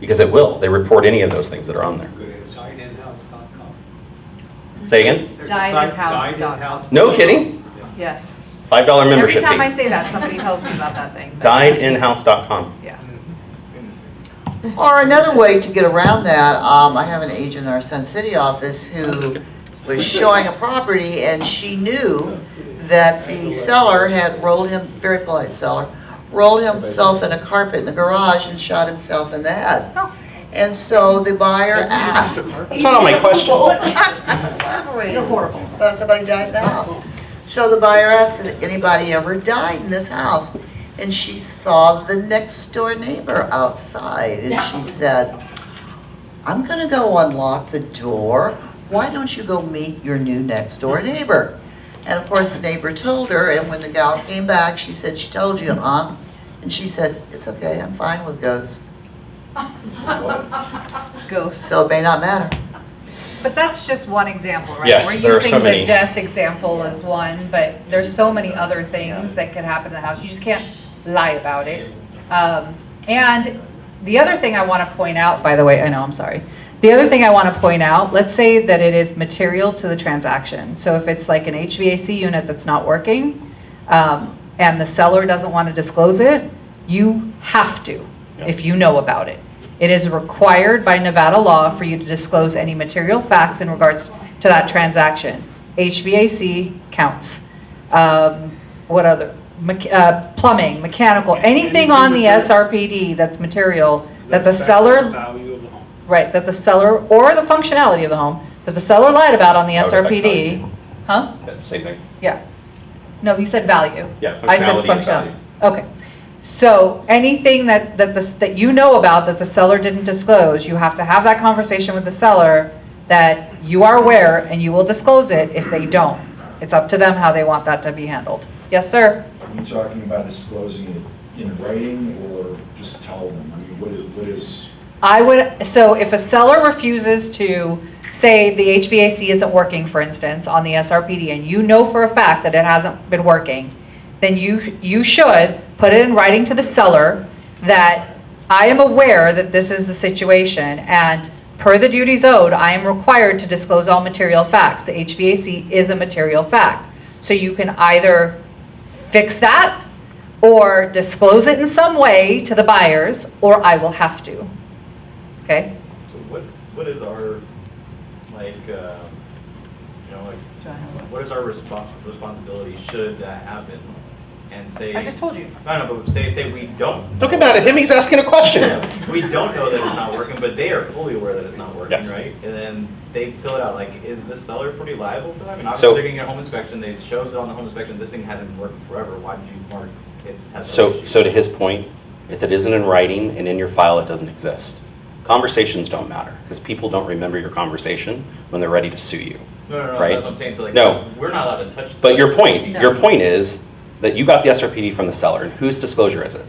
Because it will. They report any of those things that are on there. Diedinhouse.com. Say again? There's a site, Diedinhouse.com. Diedinhouse. No kidding? Yes. $5 Every membership time I fee. say that, somebody tells me about that thing. but- Diedinhouse.com. Yeah. Or another way to get around that, I have an agent in our Sun City office who was showing a property, and she knew that the seller had rolled him, very polite seller, rolled himself in a carpet in the garage and shot himself in the head. Oh. And so the buyer asked, That's not all my questions. You're horrible. Somebody died in the house. So the buyer asked, has anybody ever died in this house? And she saw the next door neighbor outside, and she said, I'm gonna go unlock the door. Why don't you go meet your new next door neighbor? And of course, the neighbor told her, and when the gal came back, she said, she told you, huh? And she said, it's okay, I'm fine with ghosts. Ghosts. So it may not matter. But that's just one example, right? Yes, We're there are using so the many. death example as one, but there's so many other things that could happen in the house. You just can't lie about it. And the other thing I want to point out, by the way, I know, I'm sorry. The other thing I want to point out, let's say that it is material to the transaction. So if it's like an HVAC unit that's not working, and the seller doesn't want to disclose it, you have to, if you know about it. It is required by Nevada law for you to disclose any material facts in regards to that transaction. HVAC counts. What other? Plumbing, mechanical, anything on the SRPD that's material that the seller, Value of the home. right, that the seller, or the functionality of the home, that the seller lied about on the That would affect SRPD. value. Huh? That's the same thing. Yeah. No, he said value. Yeah, I said functionality is value. Okay. So anything that you know about that the seller didn't disclose, you have to have that conversation with the seller that you are aware, and you will disclose it if they don't. It's up to them how they want that to be handled. Yes, sir? Are you talking about disclosing it in writing or just tell them? I mean, what is? So if a seller refuses to, say the HVAC isn't working, for instance, on the SRPD, and you know for a fact that it hasn't been working, then you should put it in writing to the seller that I am aware that this is the situation, and per the duties owed, I am required to disclose all material facts. The HVAC is a material fact. So you can either fix that or disclose it in some way to the buyers, or I will have to. Okay? So what is our, like, what is our responsibility should that happen? And say. I just told you. I don't know, but say we don't. Don't get mad at him, he's asking a question. We don't know that it's not working, but they are fully aware that it's not working, Yes. right? And then they fill it out, like, is the seller pretty liable for that? I mean, So- obviously they're getting a home inspection, they shows it on the home inspection, this thing hasn't been working forever, why did you mark it has no issues? So to his point, if it isn't in writing and in your file, it doesn't exist. Conversations don't matter, because people don't remember your conversation when they're ready to sue you. No, right? that's what I'm saying, so like, No. we're not allowed to touch. But your point No. is that you got the SRPD from the seller, and whose disclosure is it?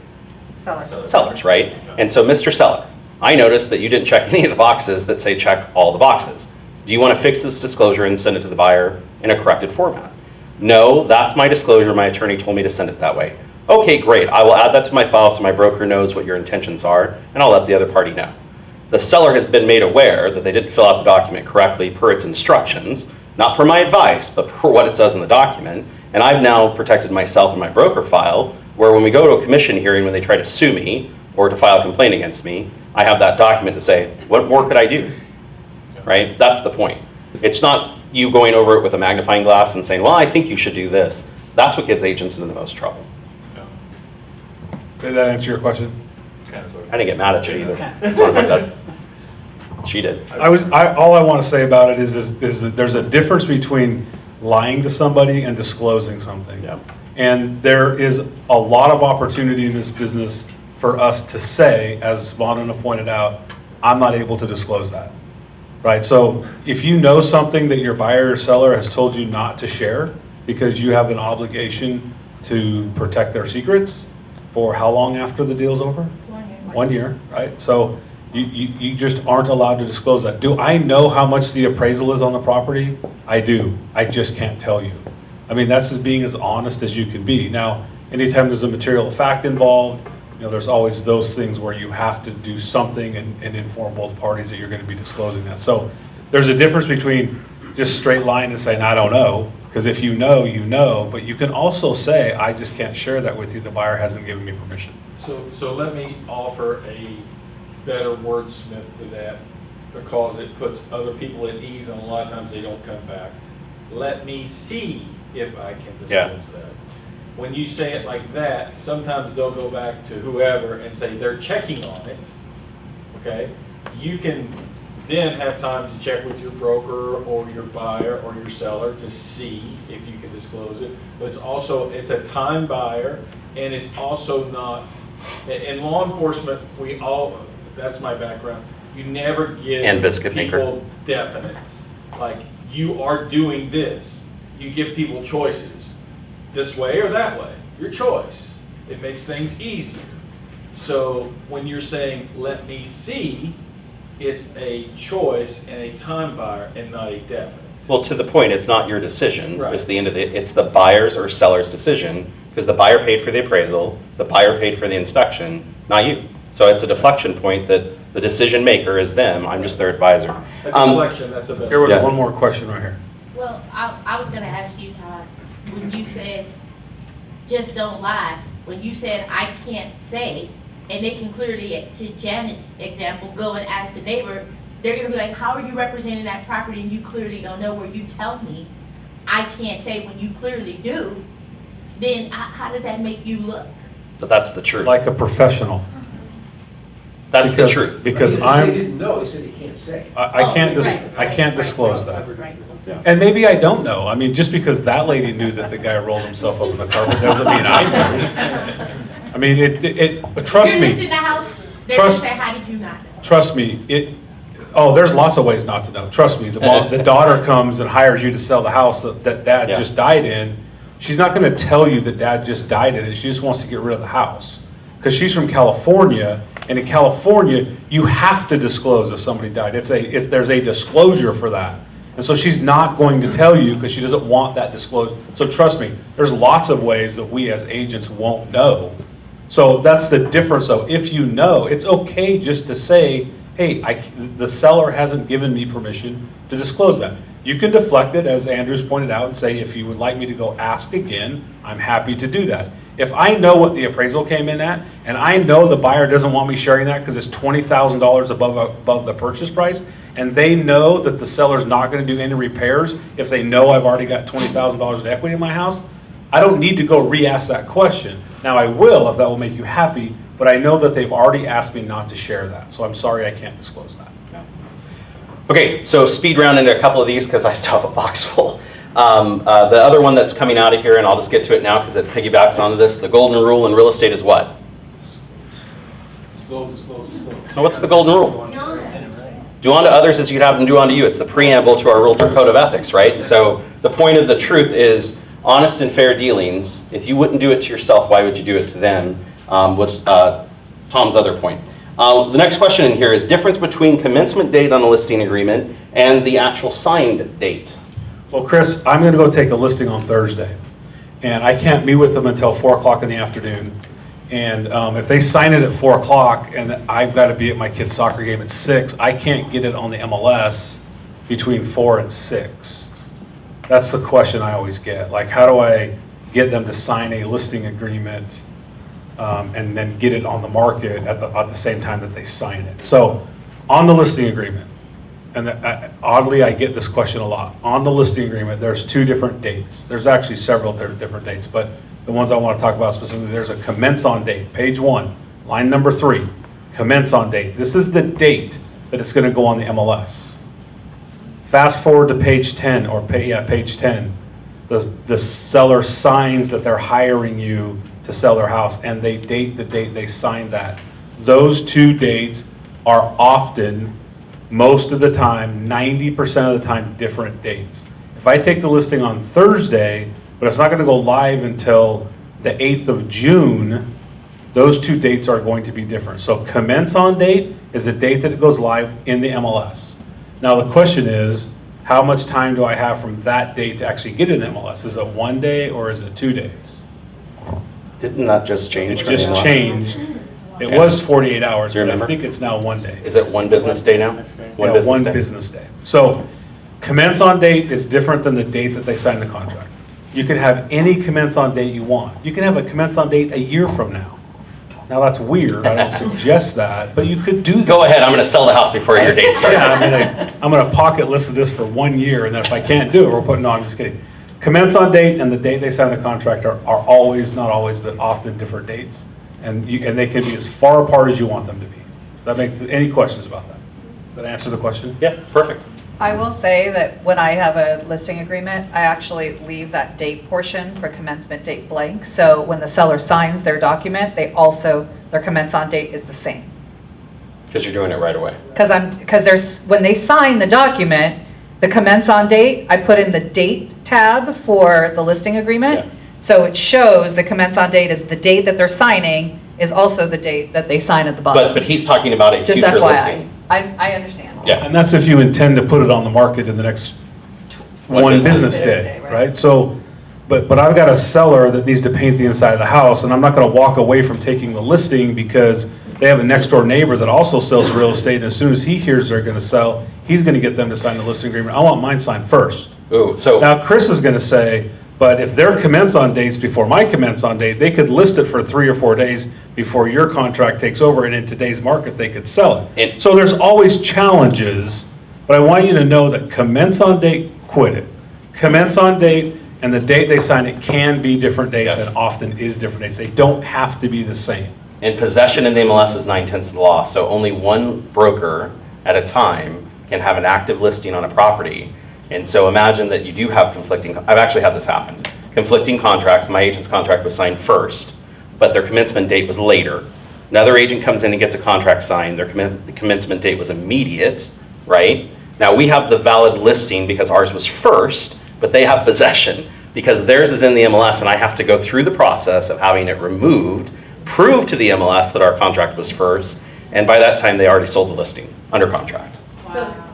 Seller. Sellers, right? And so, Mr. Seller, I noticed that you didn't check any of the boxes that say check all the boxes. Do you want to fix this disclosure and send it to the buyer in a corrected format? No, that's my disclosure. My attorney told me to send it that way. Okay, great. I will add that to my file so my broker knows what your intentions are, and I'll let the other party know. The seller has been made aware that they didn't fill out the document correctly per its instructions, not per my advice, but per what it says in the document. And I've now protected myself and my broker file, where when we go to a commission hearing, when they try to sue me or to file a complaint against me, I have that document to say, what more could I do? Right? That's the point. It's not you going over it with a magnifying glass and saying, well, I think you should do this. That's what gets agents into the most trouble. Did that answer your question? Kind of, sort of. I didn't get mad at you either. Sorry about that. She did. All I want to say about it is that there's a difference between lying to somebody and disclosing something. Yeah. And there is a lot of opportunity in this business for us to say, as Vonana pointed out, I'm not able to disclose that. Right? So if you know something that your buyer or seller has told you not to share because you have an obligation to protect their secrets, for how long after the deal's over? 1 year. 1 year, right? So you just aren't allowed to disclose that. Do I know how much the appraisal is on the property? I do. I just can't tell you. I mean, that's just being as honest as you can be. Now, anytime there's a material fact involved, there's always those things where you have to do something and inform both parties that you're going to be disclosing that. So there's a difference between just straight lying and saying, I don't know, because if you know, you know, but you can also say, I just can't share that with you. The buyer hasn't given me permission. So let me offer a better wordsmith to that, because it puts other people at ease, and a lot of times they don't come back. Let me see if I can disclose Yeah. that. When you say it like that, sometimes they'll go back to whoever and say they're checking on it, okay? You can then have time to check with your broker or your buyer or your seller to see if you can disclose it. But it's a time buyer, and it's also not, in law enforcement, that's my background, you never give And biscuit maker. people definites. Like, you are doing this. You give people choices, this way or that way, your choice. It makes things easier. So when you're saying, let me see, it's a choice and a time buyer and not a definite. Well, to the point, it's not your decision. Right. It's the buyer's or seller's decision, because the buyer paid for the appraisal, the buyer paid for the inspection, not you. So it's a deflection point that the decision maker is them. I'm just their advisor. A deflection, that's a best. Here was Yeah. one more question right here. Well, I was gonna ask you, Todd, when you said, just don't lie, when you said, I can't say, and they can clearly, to Janet's example, go and ask the neighbor, they're gonna be like, how are you representing that property and you clearly don't know, where you tell me I can't say when you clearly do, then how does that make you look? But that's the truth. Like a professional. That's the truth. Because He I'm, didn't know, he said he can't say. I can't, I can't disclose that. And maybe I don't know. I mean, just because that lady knew that the guy rolled himself up in the carpet doesn't mean I knew. I mean, but trust You lived in me, the house, they're gonna trust- say, how did you not know? trust me, there's lots of ways not to know. Trust me, the daughter comes and hires you to sell the house that dad Yeah. just died in. She's not gonna tell you that dad just died in it. She just wants to get rid of the house. because she's from California, and in California, you have to disclose if somebody died. There's a disclosure for that. And so she's not going to tell you because she doesn't want that disclosure. So trust me, there's lots of ways that we as agents won't know. So that's the difference. So if you know, it's okay just to say, hey, the seller hasn't given me permission to disclose that. You can deflect it, as Andrew's pointed out, and say, if you would like me to go ask again, I'm happy to do that. If I know what the appraisal came in at, and I know the buyer doesn't want me sharing that because it's $20,000 above the purchase price, and they know that the seller's not going to do any repairs if they know I've already got $20,000 in equity in my house, I don't need to go re-ask that question. Now I will if that will make you happy, but I know that they've already asked me not to share that, so I'm sorry I can't disclose that. Okay, so speed round into a couple of these because I still have a box full. The other one that's coming out of here, and I'll just get to it now because it piggybacks onto this, the golden rule in real estate is what? Disclose. Now, what's the golden rule? Do unto others as you'd have them do unto you. It's the preamble to our Realtor Code of Ethics, right? So the point of the truth is honest and fair dealings. If you wouldn't do it to yourself, why would you do it to them? Was Tom's other point. The next question in here is difference between commencement date on a listing agreement and the actual signed date. Well, Chris, I'm going to go take a listing on Thursday, and I can't meet with them until 4 o'clock in the afternoon. And if they sign it at 4 o'clock and I've got to be at my kid's soccer game at 6, I can't get it on the MLS between 4 and 6. That's the question I always get. Like, how do I get them to sign a listing agreement and then get it on the market at the same time that they sign it? So on the listing agreement, and oddly I get this question a lot, on the listing agreement there's 2 different dates. There's actually several different dates, but the ones I want to talk about specifically, there's a commence on date, page 1, line number 3, commence on date. This is the date that it's going to go on the MLS. Fast forward to page 10, or page 10, the seller signs that they're hiring you to sell their house, and they date the date they signed that. Those 2 dates are often, most of the time, 90% of the time, different dates. If I take the listing on Thursday, but it's not going to go live until the 8th of June, those 2 dates are going to be different. So commence on date is the date that it goes live in the MLS. Now the question is, how much time do I have from that date to actually get in the MLS? Is it 1 day or is it 2 days? Didn't that just change? It just changed. It was 48 hours, Do you but remember? I think it's now 1 day. Is it 1 business day now? One business day. So commence on date is different than the date that they sign the contract. You can have any commence on date you want. You can have a commence on date a year from now. Now that's weird, I don't suggest that, but you could do that. Go ahead, I'm going to sell the house before your date starts. Yeah, I'm gonna pocket list this for 1 year, and then if I can't do it, we're putting, no, I'm just kidding. Commence on date and the date they sign the contract are always, not always, but often different dates. And they can be as far apart as you want them to be. That makes, any questions about that? Did that answer the question? Yeah, perfect. I will say that when I have a listing agreement, I actually leave that date portion for commencement date blank. So when the seller signs their document, their commence on date is the same. Because you're doing it right away. Because when they sign the document, the commence on date, I put in the date tab for the listing agreement. Yeah. So it shows the commence on date is the date that they're signing is also the date that they sign at the bottom. But he's talking about a Just future FYI. listing. I understand. Yeah. And that's if you intend to put it on the market in the next one business day, right? So, but I've got a seller that needs to paint the inside of the house, and I'm not gonna walk away from taking the listing because they have a next door neighbor that also sells real estate, and as soon as he hears they're gonna sell, he's gonna get them to sign the listing agreement. I want mine signed first. Ooh, so. Now, Chris is gonna say, but if their commence on dates before my commence on date, they could list it for 3 or 4 days before your contract takes over, and in today's market, they could sell it. So there's always challenges, but I want you to know that commence on date, quit it. Commence on date and the date they sign it can be different dates, Yes. and often is different dates. They don't have to be the same. And possession in the MLS is 9/10 of the law, so only one broker at a time can have an active listing on a property. And so imagine that you do have conflicting, I've actually had this happen, conflicting contracts. My agent's contract was signed first, but their commencement date was later. Another agent comes in and gets a contract signed, their commencement date was immediate, right? Now we have the valid listing because ours was first, but they have possession because theirs is in the MLS and I have to go through the process of having it removed. prove to the MLS that our contract was first, and by that time, they already sold the listing under contract.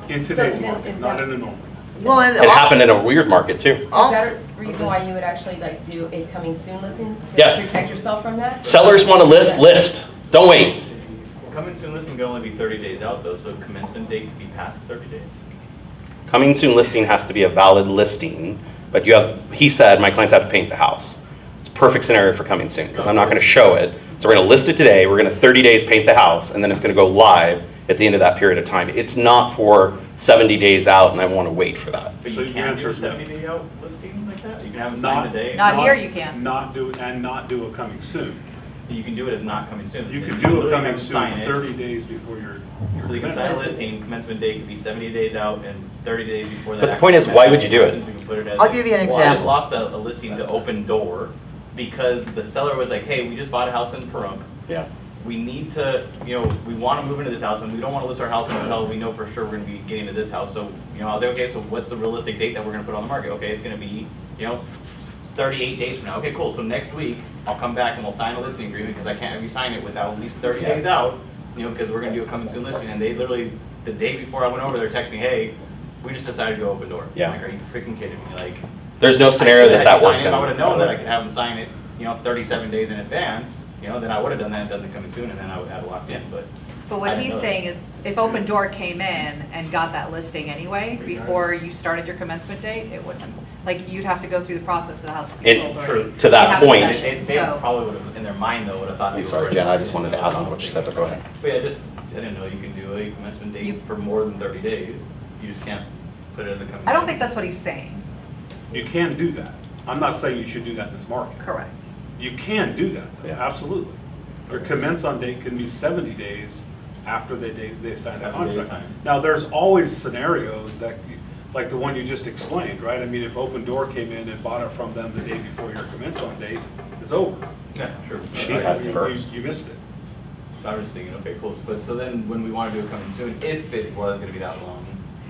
In today's market, not in a normal. Well, and It happened in a weird market too. Is that a reason why you would actually like do a coming soon listing to Yes. protect yourself from that? Sellers want to list. Don't wait. Coming soon listing can only be 30 days out though, so commencement date could be past 30 days. Coming soon listing has to be a valid listing, but he said, my clients have to paint the house. It's a perfect scenario for coming soon, because I'm not going to show it. So we're going to list it today, we're going to 30 days paint the house, and then it's going to go live at the end of that period of time. It's not for 70 days out, and I want to wait for that. But So you your can do a answer is no. 70-day out listing like that? You can have them sign today? Not here you can. Not do a coming soon. You can do it as not coming soon. You could You do a literally coming have them soon sign it. 30 days before your So you can sign a listing, commencement date could be 70 days out and 30 days before that. But the point is, why would you do it? We can put as- I'll give you an Well, I just example. lost a listing to Open Door because the seller was like, hey, we just bought a house in Pahrump. Yeah. We need to, we want to move into this house and we don't want to list our house until we know for sure we're going to be getting to this house. So, I was like, okay, so what's the realistic date that we're going to put on the market? Okay, it's going to be, 38 days from now. Okay, cool. So next week, I'll come back and we'll sign a listing agreement because I can't have you sign it without at least 30 days out, because we're going to do a coming soon listing. And they literally, the day before I went over there, texted me, hey, we just decided to go Open Door. Yeah. I'm like, are you freaking kidding me? Like, There's no scenario that works If I would have in. known that I could have them sign it, 37 days in advance, then I would have done that and done the coming soon, and then I would have locked in, but. But I what didn't he's know that. saying is, if Open Door came in and got that listing anyway, before you started your commencement date, it wouldn't, you'd have to go through the process of the house would be And sold already. to that They have point- possession, They so- probably would have, in their mind though, would have thought they I'm were. sorry, Jen, I just wanted to add on to what you said, but go ahead. But yeah, I didn't know you can do a commencement date You- for more than 30 days. You just can't put it in the coming. I don't soon. think that's what he's saying. You can do that. I'm not saying you should do that in this market. Correct. You can do that, Yeah. absolutely. Your commence on date can be 70 days after they sign the After they contract. sign. Now, there's always scenarios that, like the one you just explained, right? I mean, if Open Door came in and bought it from them the day before your commence on date, it's over. Yeah, sure. She had it first. You missed it. I was just thinking, okay, cool. But so then when we want to do a coming soon, if it was going to be that long,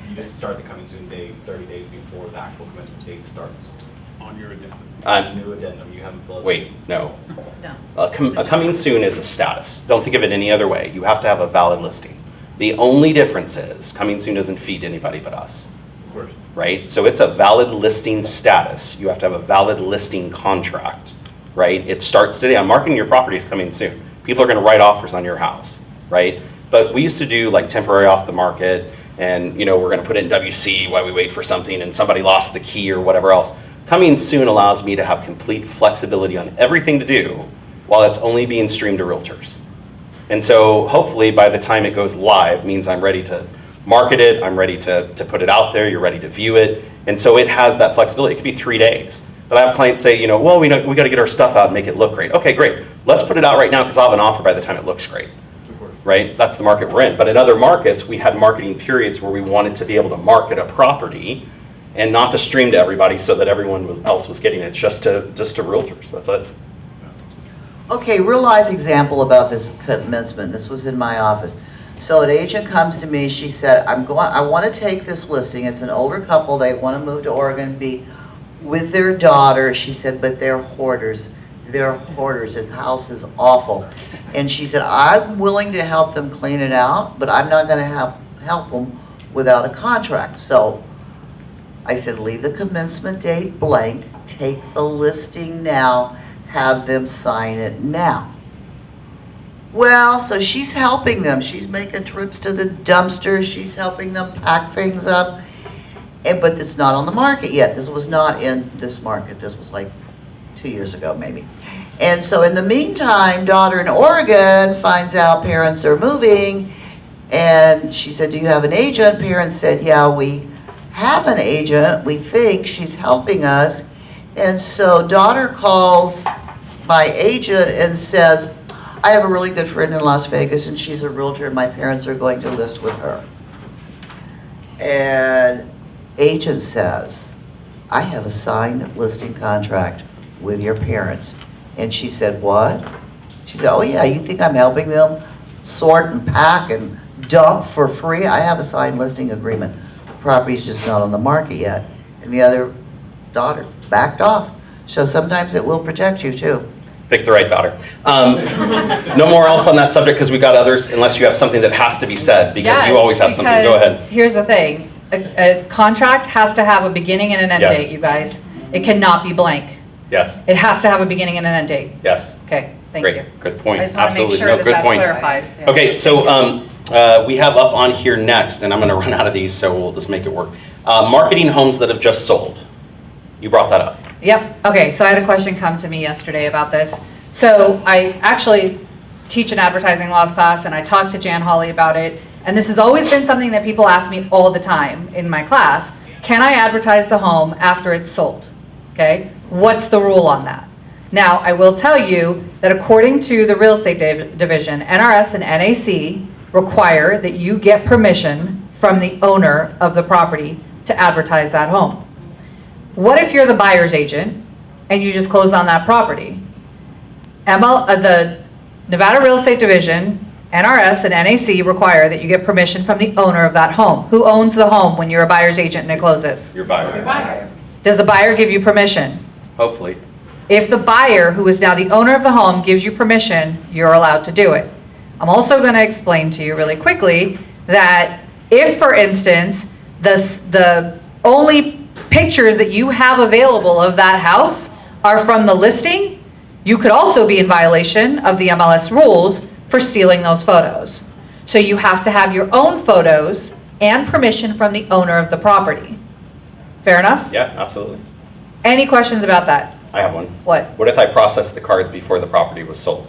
you just start the coming soon date 30 days before the actual commencement date starts. On your addendum. New addendum, you haven't filled. Wait, no. No. A coming soon is a status. Don't think of it any other way. You have to have a valid listing. The only difference is coming soon doesn't feed anybody but us, Of course. right? So it's a valid listing status. You have to have a valid listing contract, right? It starts today. I'm marketing your property as coming soon. People are going to write offers on your house, right? But we used to do like temporary off the market, and we're going to put it in WC while we wait for something, and somebody lost the key or whatever else. Coming soon allows me to have complete flexibility on everything to do while it's only being streamed to realtors. And so hopefully by the time it goes live means I'm ready to market it, I'm ready to put it out there, you're ready to view it. And so it has that flexibility. It could be 3 days. But I have clients say, well, we got to get our stuff out and make it look great. Okay, great. Let's put it out right now because I'll have an offer by the time it looks great. Of course. Right? That's the market we're in. But in other markets, we had marketing periods where we wanted to be able to market a property and not to stream to everybody so that everyone else was getting it. It's just to realtors. That's it. Okay, real life example about this commencement. This was in my office. So an agent comes to me, she said, I want to take this listing. It's an older couple, they want to move to Oregon, be with their daughter. She said, but they're hoarders. They're hoarders. This house is awful. And she said, I'm willing to help them clean it out, but I'm not going to help them without a contract. So I said, leave the commencement date blank, take the listing now, have them sign it now. Well, so she's helping them. She's making trips to the dumpster. She's helping them pack things up. But it's not on the market yet. This was not in this market. This was like 2 years ago, maybe. And so in the meantime, daughter in Oregon finds out parents are moving. And she said, do you have an agent? Parents said, yeah, we have an agent. We think she's helping us. And so daughter calls my agent and says, I have a really good friend in Las Vegas and she's a realtor and my parents are going to list with her. And agent says, I have a signed listing contract with your parents. And she said, what? She said, oh yeah, you think I'm helping them sort and pack and dump for free? I have a signed listing agreement. The property's just not on the market yet. And the other daughter backed off. So sometimes it will protect you too. Pick the right daughter. No more else on that subject because we got others, unless you have something that has to be said, because you always have something. Go because ahead. Here's the thing, a contract has to have a beginning and an end Yes. date, you guys. It cannot be blank. Yes, It has to have a beginning and an end date. yes. Okay, thank Great, you. good point. I just want to make Absolutely. sure No, that good that's point. clarified. Okay, so we have up on here next, and I'm going to run out of these, so we'll just make it work. Marketing homes that have just sold. You brought that up. Yep, okay, so I had a question come to me yesterday about this. So I actually teach an advertising laws class, and I talked to Jan Hawley about it, and this has always been something that people ask me all the time in my class. Can I advertise the home after it's sold? Okay, what's the rule on that? Now, I will tell you that according to the real estate division, NRS and NAC require that you get permission from the owner of the property to advertise that home. What if you're the buyer's agent and you just closed on that property? The Nevada Real Estate Division, NRS and NAC require that you get permission from the owner of that home. Who owns the home when you're a buyer's agent and it closes? Your buyer. Does the buyer give you permission? Hopefully. If the buyer, who is now the owner of the home, gives you permission, you're allowed to do it. I'm also going to explain to you really quickly that if, for instance, the only pictures that you have available of that house are from the listing, you could also be in violation of the MLS rules for stealing those photos. So you have to have your own photos and permission from the owner of the property. Fair enough? Yeah, absolutely. Any questions about that? I have one. What? What if I processed the cards before the property was sold?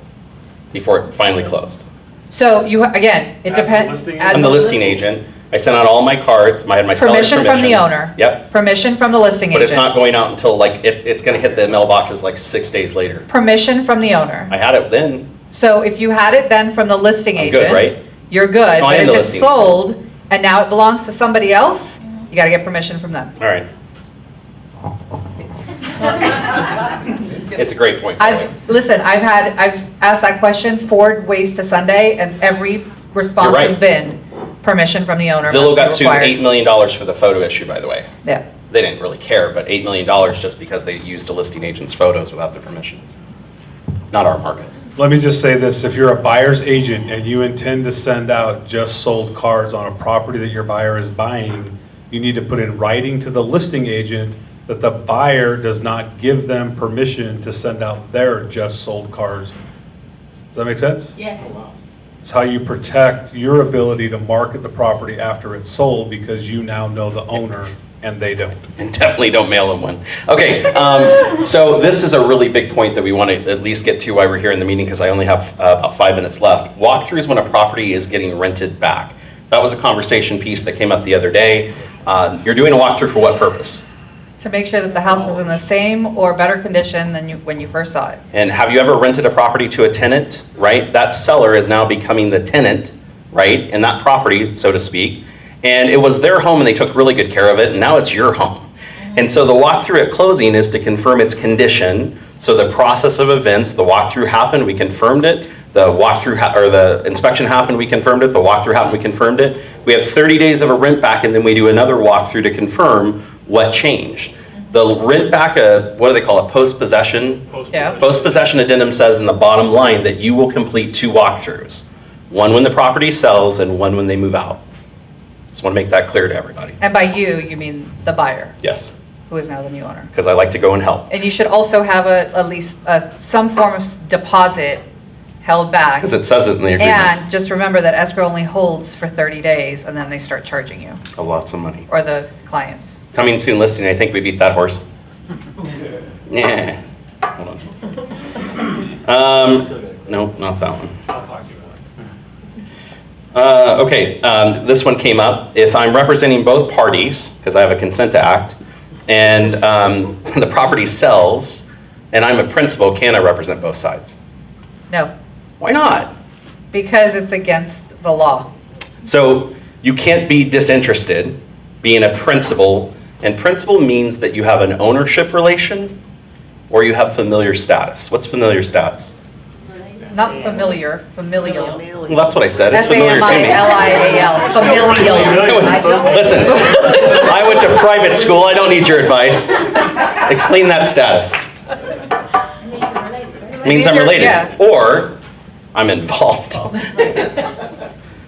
Before it finally closed? So you, again, it As the depends. listing I'm the listing agent. I sent out all my cards. I had my seller's Permission permission. from the owner. Yep. Permission from the listing But agent. it's not going out until like, it's going to hit the mailboxes like 6 days later. Permission from the owner. I had it then. So if you had it then from the listing I'm agent. good, right? You're good. No, I But am the if it's listing agent. sold and now it belongs to somebody else, you got to get permission from them. All right. It's a great point. by the way. Listen, I've asked that question 4 ways to Sunday, and every response right. has been permission from the owner. Zillow got must be sued required. $8 million for the photo issue, by the way. Yeah. They didn't really care, but $8 million just because they used a listing agent's photos without their permission. Not our market. Let me just say this, if you're a buyer's agent and you intend to send out just sold cards on a property that your buyer is buying, you need to put in writing to the listing agent that the buyer does not give them permission to send out their just sold cards. Does that make sense? Yes. It's how you protect your ability to market the property after it's sold, because you now know the owner and they don't. And definitely don't mail them one. Okay, so this is a really big point that we want to at least get to while we're here in the meeting, because I only have about 5 minutes left. Walkthroughs when a property is getting rented back. That was a conversation piece that came up the other day. You're doing a walkthrough for what purpose? To make sure that the house is in the same or better condition than when you first saw it. And have you ever rented a property to a tenant, right? That seller is now becoming the tenant, right, in that property, so to speak. And it was their home and they took really good care of it, and now it's your home. And so the walkthrough at closing is to confirm its condition. So the process of events, the walkthrough happened, we confirmed it. The walkthrough or the inspection happened, we confirmed it. The walkthrough happened, we confirmed it. We have 30 days of a rent back, and then we do another walkthrough to confirm what changed. The rent back, what do they call it, post-possession? Yeah. Post-possession addendum says in the bottom line that you will complete 2 walkthroughs. One when the property sells and one when they move out. Just want to make that clear to everybody. And by you mean the buyer, Yes, who is now the new owner. because I like to go and help. And you should also have at least some form of deposit held back. Because it says it in the agreement. And just remember that escrow only holds for 30 days, and then they start charging you, Lots of money. or the clients. Coming soon listing, I think we beat that horse. Yeah. Hold on. Nope, not that one. I'll talk to you about it. Okay, this one came up. If I'm representing both parties, because I have a consent to act, and the property sells, and I'm a principal, can I represent both sides? No, Why not? because it's against the law. So you can't be disinterested being a principal, and principal means that you have an ownership relation or you have familiar status. What's familiar status? Not familiar, familial. Well, that's what I said. It's familiar to me. F-A-M-I-L-I-A-L, familial. Listen, I went to private school. I don't need your advice. Explain that status. means I'm you're- related. yeah. Or I'm involved.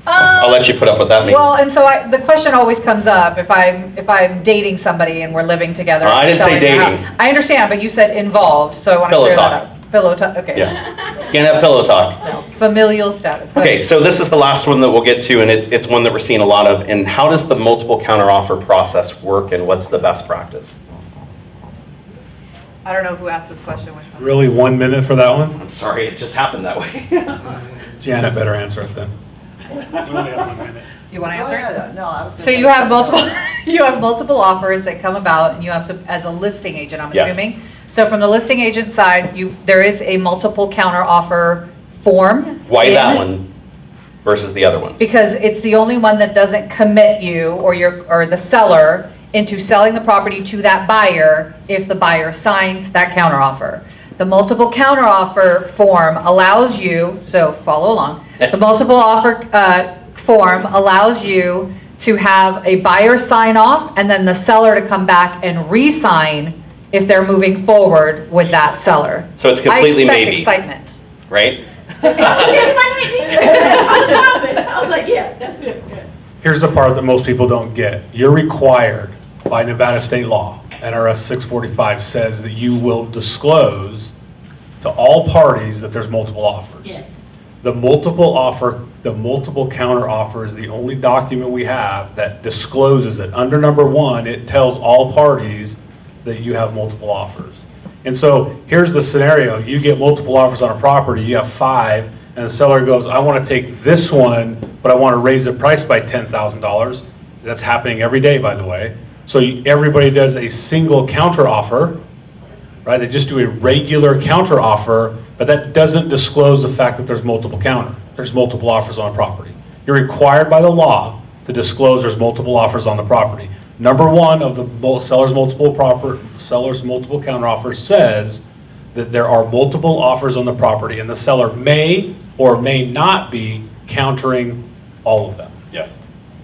I'll let you put up what that means. Well, and so the question always comes up if I'm dating somebody and we're living together. I didn't say selling a dating. house. I understand, but you said involved, so I want to Pillow clear talk. that up. Pillow talk, okay. Yeah. Can't have pillow talk. No, familial status. Go Okay, ahead. so this is the last one that we'll get to, and it's one that we're seeing a lot of. And how does the multiple counteroffer process work, and what's the best practice? I don't know who asked this question, which one? Really 1 minute for that one? I'm sorry, it just happened that way. Janet better answer it then. We only have 1 minute. You want to answer it? No, I was. So you have multiple offers that come about, and you have to, as a listing agent, I'm Yes. assuming. So from the listing agent side, there is a multiple counter offer form. Why in- that one versus the other ones? Because it's the only one that doesn't commit you or the seller into selling the property to that buyer if the buyer signs that counter offer. The multiple counter offer form allows you, so follow along. The multiple offer form allows you to have a buyer sign off and then the seller to come back and re-sign if they're moving forward with that seller. So it's completely I maybe. expect excitement. Right? I was like, yeah, that's good, yeah. Here's the part that most people don't get. You're required by Nevada state law, NRS 645 says that you will disclose to all parties that there's multiple offers. Yes. The multiple counter offer is the only document we have that discloses it. Under number 1, it tells all parties that you have multiple offers. And so here's the scenario. You get multiple offers on a property, you have 5, and the seller goes, I want to take this one, but I want to raise the price by $10,000. That's happening every day, by the way. So everybody does a single counter offer, right? They just do a regular counter offer, but that doesn't disclose the fact that there's multiple offers on a property. You're required by the law to disclose there's multiple offers on the property. Number 1 of the seller's multiple counter offers says that there are multiple offers on the property and the seller may or may not be countering all of them. Yes.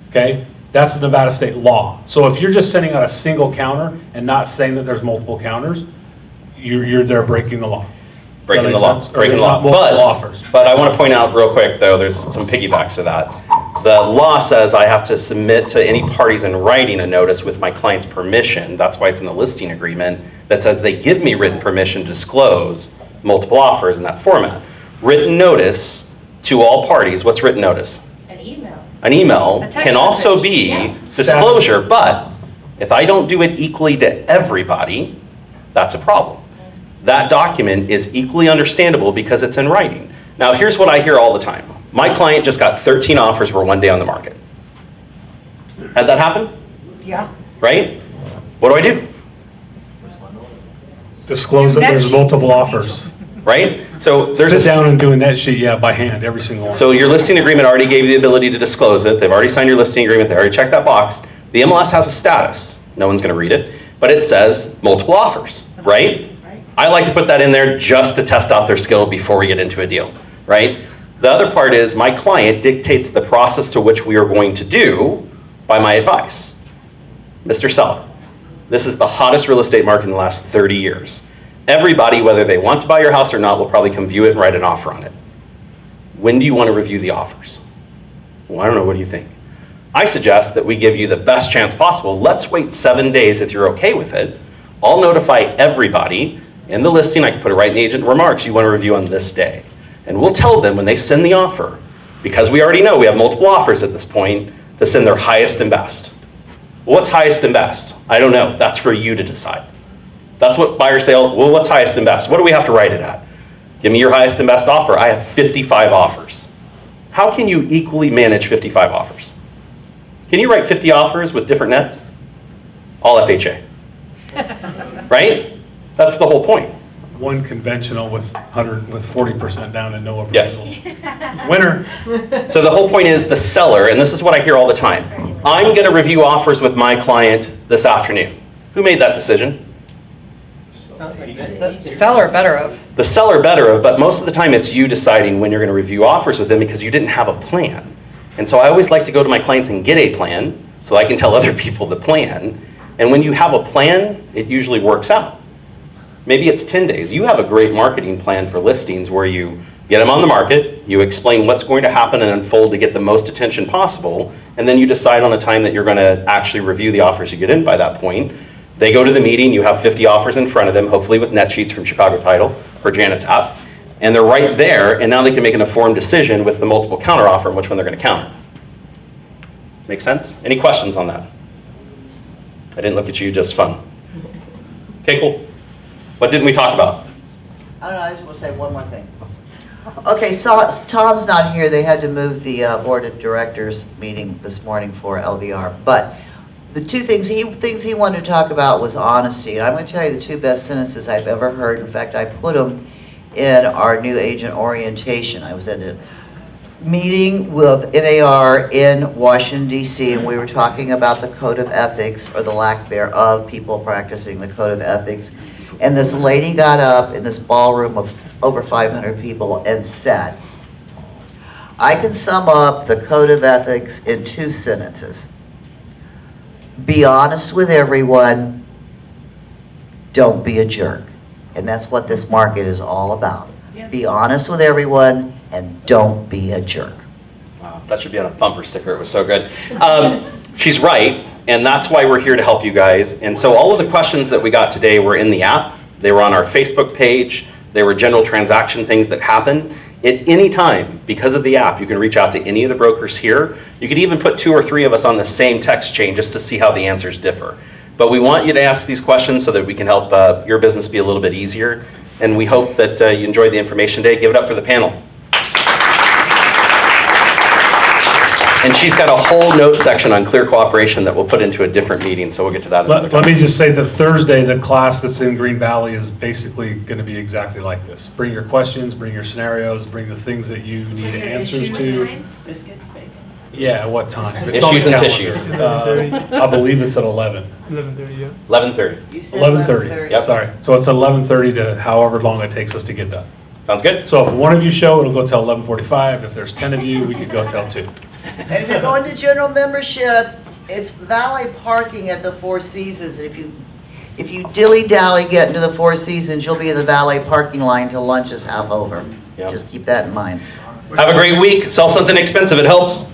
Okay? That's the Nevada state law. So if you're just sending out a single counter and not saying that there's multiple counters, you're there breaking the law. Breaking the Does that law. make sense? Or Breaking the there's law. not multiple offers. But I want to point out real quick, though, there's some piggybacks to that. The law says I have to submit to any parties in writing a notice with my client's permission. That's why it's in the listing agreement that says they give me written permission to disclose multiple offers in that format. Written notice to all parties. What's written notice? An email. An email A text can also message, be yeah. disclosure, but if I don't do it equally to everybody, that's a problem. That document is equally understandable because it's in writing. Now, here's what I hear all the time. My client just got 13 offers for 1 day on the market. Had that happen? Yeah. Right? What do? Disclose Do that net there's sheets multiple with offers. Right? So there's Sit down and do a net sheet, yeah, by hand, every single one. So your listing agreement already gave you the ability to disclose it. They've already signed your listing agreement. They already checked that box. The MLS has a status. No one's going to read it, but it says multiple offers, right? I like to put that in there just to test out their skill before we get into a deal, right? The other part is my client dictates the process to which we are going to do by my advice. Mr. Seller, this is the hottest real estate market in the last 30 years. Everybody, whether they want to buy your house or not, will probably come view it and write an offer on it. When do you want to review the offers? Well, I don't know, what do you think? I suggest that we give you the best chance possible. Let's wait 7 days if you're okay with it. I'll notify everybody in the listing. I can put it right in the agent remarks. You want to review on this day. And we'll tell them when they send the offer, because we already know we have multiple offers at this point, to send their highest and best. Well, what's highest and best? I don't know. That's for you to decide. That's what buyers say, well, what's highest and best? What do we have to write it at? Give me your highest and best offer. I have 55 offers. How can you equally manage 55 offers? Can you write 50 offers with different nets? All FHA. Right? That's the whole point. One conventional with 40% down and no Yes. appraisal. Winner. So the whole point is the seller, and this is what I hear all the time. I'm going to review offers with my client this afternoon. Who made that decision? The seller better of. The seller better of, but most of the time it's you deciding when you're going to review offers with them because you didn't have a plan. And so I always like to go to my clients and get a plan so I can tell other people the plan. And when you have a plan, it usually works out. maybe it's 10 days. You have a great marketing plan for listings where you get them on the market, you explain what's going to happen and unfold to get the most attention possible, and then you decide on the time that you're going to actually review the offers you get in by that point. They go to the meeting, you have 50 offers in front of them, hopefully with net sheets from Chicago Title or Janet's app, and they're right there, and now they can make an informed decision with the multiple counteroffer and which one they're going to counter. Make sense? Any questions on that? I didn't look at you, just fun. Okay, cool. What didn't we talk about? I don't know, I just want to say one more thing. Okay, so Tom's not here. They had to move the board of directors meeting this morning for LVR. But the two things he wanted to talk about was honesty. And I'm going to tell you the two best sentences I've ever heard. In fact, I put them in our new agent orientation. I was at a meeting with NAR in Washington, D.C., and we were talking about the code of ethics, or the lack thereof, people practicing the code of ethics. And this lady got up in this ballroom of over 500 people and said, I can sum up the code of ethics in 2 sentences. Be honest with everyone, don't be a jerk. And that's what this market is all about. Be honest with everyone and don't be a jerk. Wow, that should be on a bumper sticker. It was so good. She's right, and that's why we're here to help you guys. And so all of the questions that we got today were in the app. They were on our Facebook page. They were general transaction things that happen. At any time, because of the app, you can reach out to any of the brokers here. You could even put 2 or 3 of us on the same text chain just to see how the answers differ. But we want you to ask these questions so that we can help your business be a little bit easier. And we hope that you enjoyed the information today. Give it up for the panel. And she's got a whole note section on clear cooperation that we'll put into a different meeting, so we'll get to that another time. Let me just say that Thursday, the class that's in Green Valley is basically going to be exactly like this. Bring your questions, bring your scenarios, bring the things that you need answers to. Yeah, what time? It's on Issues the and calendar. tissues. I believe it's at 11. 11:30. You said 11:30, Yep. sorry. So it's 11:30 to however long it takes us to get done. Sounds good? So if one of you show, it'll go till 11:45. If there's 10 of you, we could go till 2. And if you're going to general membership, it's valet parking at the Four Seasons. And if you dilly-dally get into the Four Seasons, you'll be in the valet parking line till lunch is half over. Yep. Just keep that in mind. Have a great week. Sell something expensive. It helps.